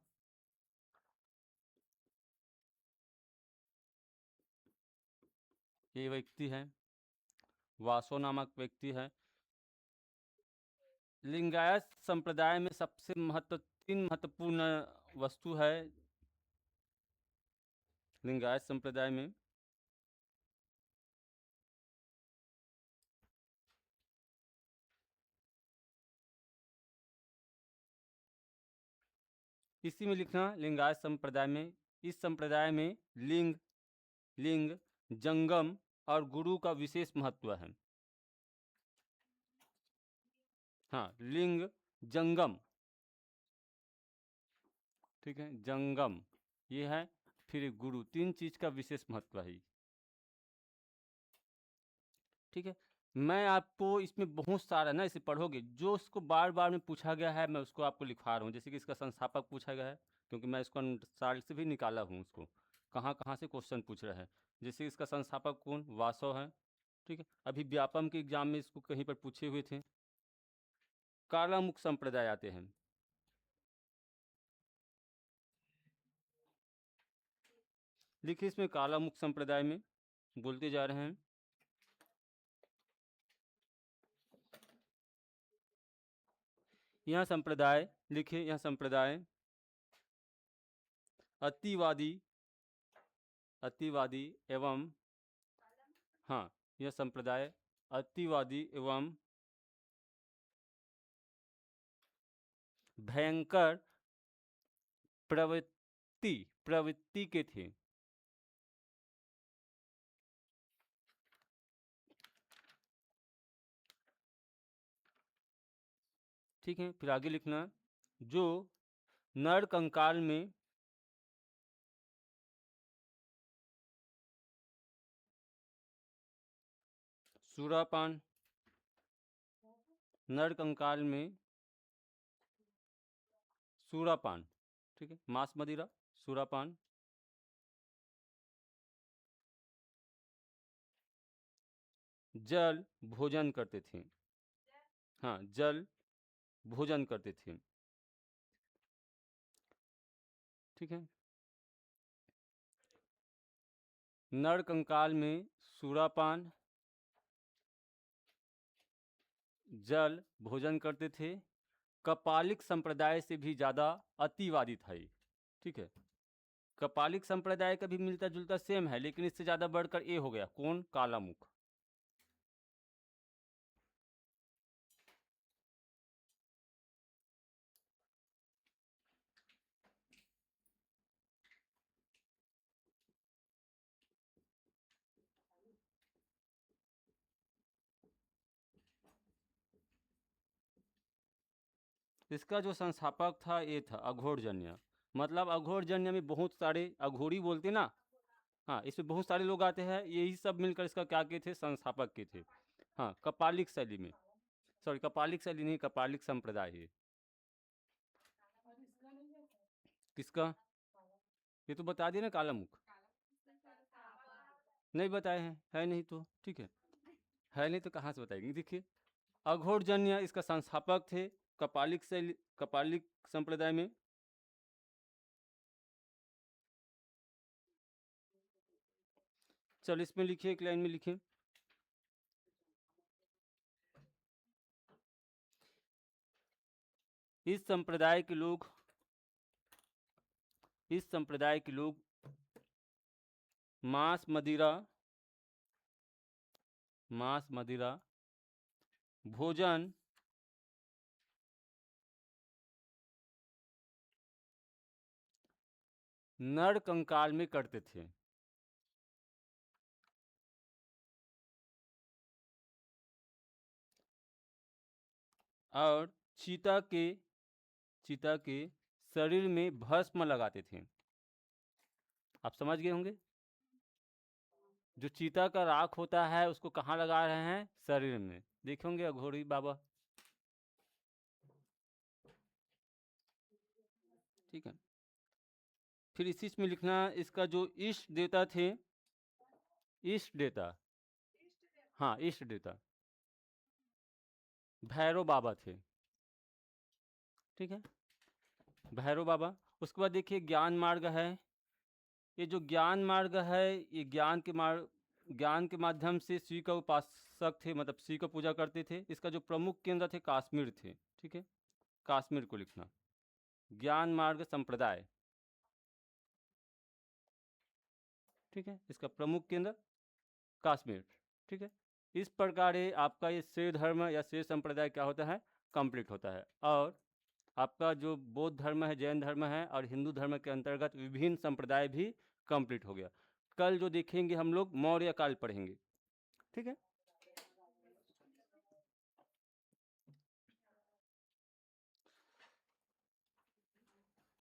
ये व्यक्ति है, वासो नामक व्यक्ति है। लिंगायत संप्रदाय में सबसे तीन महत्वपूर्ण वस्तु है लिंगायत संप्रदाय में। इसी में लिखना, लिंगायत संप्रदाय में, इस संप्रदाय में लिंग, लिंग, जंगम और गुरु का विशेष महत्व है। हाँ, लिंग, जंगम, ठीक है, जंगम ये है, फिर गुरु, तीन चीज का विशेष महत्व है, ठीक है। मैं आपको इसमें बहुत सारा ना, इसे पढ़ोगे जो उसको बार बार में पूछा गया है, मैं उसको आपको लिखवा रहा हूँ। जैसे कि इसका संस्थापक पूछा गया है, क्योंकि मैं इसको साल से भी निकाला हूँ, उसको कहाँ कहाँ से क्वेश्चन पूछ रहा है। जैसे इसका संस्थापक कौन? वासव है, ठीक है, अभी व्यापम के एग्जाम में इसको कहीं पर पूछे हुए थे। कालामुख संप्रदाय आते हैं, लिखिए इसमें कालामुख संप्रदाय में बोलते जा रहे हैं, यह संप्रदाय, लिखिए यह संप्रदाय अतिवादी, अतिवादी एवं, हाँ, यह संप्रदाय अतिवादी एवं भयंकर प्रवृत्ति के थे। ठीक है, फिर आगे लिखना, जो नर कंकाल में सुरापान, नरकंकाल में सूरापान, ठीक है, मांस मदिरा, सूरापान, जल भोजन करते थे। हाँ, जल भोजन करते थे, ठीक है। नरकंकाल में सूरापान, जल भोजन करते थे। कपालिक संप्रदाय से भी ज़्यादा अतिवादी था ये, ठीक है। कपालिक संप्रदाय का भी मिलता जुलता सेम है, लेकिन इससे ज़्यादा बढ़कर ए हो गया। कौन? कालामुख। इसका जो संस्थापक था ये था अघोरजन्य। मतलब अघोरजन्य में बहुत सारे, अघोरी बोलते ना, हाँ, इसमें बहुत सारे लोग आते हैं, यही सब मिलकर इसका क्या किए थे? संस्थापक के थे। हाँ, कपालिक शैली में, सॉरी कपालिक शैली नहीं, कपालिक संप्रदाय है। किसका? ये तो बता दिए ना, कालामुख। नहीं बताए हैं, है नहीं तो ठीक है नहीं तो कहाँ से बताएंगे। देखिए, अघोरजन्य इसका संस्थापक थे कपालिक शैली, कपालिक संप्रदाय में। चल इसमें लिखिए, एक लाइन में लिखिए, इस संप्रदाय के लोग, इस संप्रदाय के लोग मांस मदिरा, मांस मदिरा भोजन नर कंकाल में करते थे। और चीता के शरीर में भस्म लगाते थे। आप समझ गए होंगे, जो चीता का राख होता है उसको कहाँ लगा रहे हैं? शरीर में। देखे होंगे अघोरी बाबा, ठीक है। फिर इसी में लिखना, इसका जो इष्ट देवता थे, इष्ट देवता, हाँ इष्ट देवता भैरव बाबा थे, ठीक है, भैरव बाबा। उसके बाद देखिए ज्ञान मार्ग है। ये जो ज्ञान मार्ग है, ये ज्ञान के माध्यम से शिव का उपासक थे, मतलब शिव का पूजा करते थे। इसका जो प्रमुख केंद्र थे काश्मीर थे, ठीक है, काश्मीर को लिखना, ज्ञान मार्ग संप्रदाय, ठीक है, इसका प्रमुख केंद्र काश्मीर, ठीक है। इस प्रकार ये आपका ये शैव धर्म या शैव संप्रदाय क्या होता है? कंप्लीट होता है। और आपका जो बौद्ध धर्म है, जैन धर्म है और हिंदू धर्म के अंतर्गत विभिन्न संप्रदाय भी कंप्लीट हो गया। कल जो देखेंगे हम लोग मौर्य काल पढ़ेंगे, ठीक है।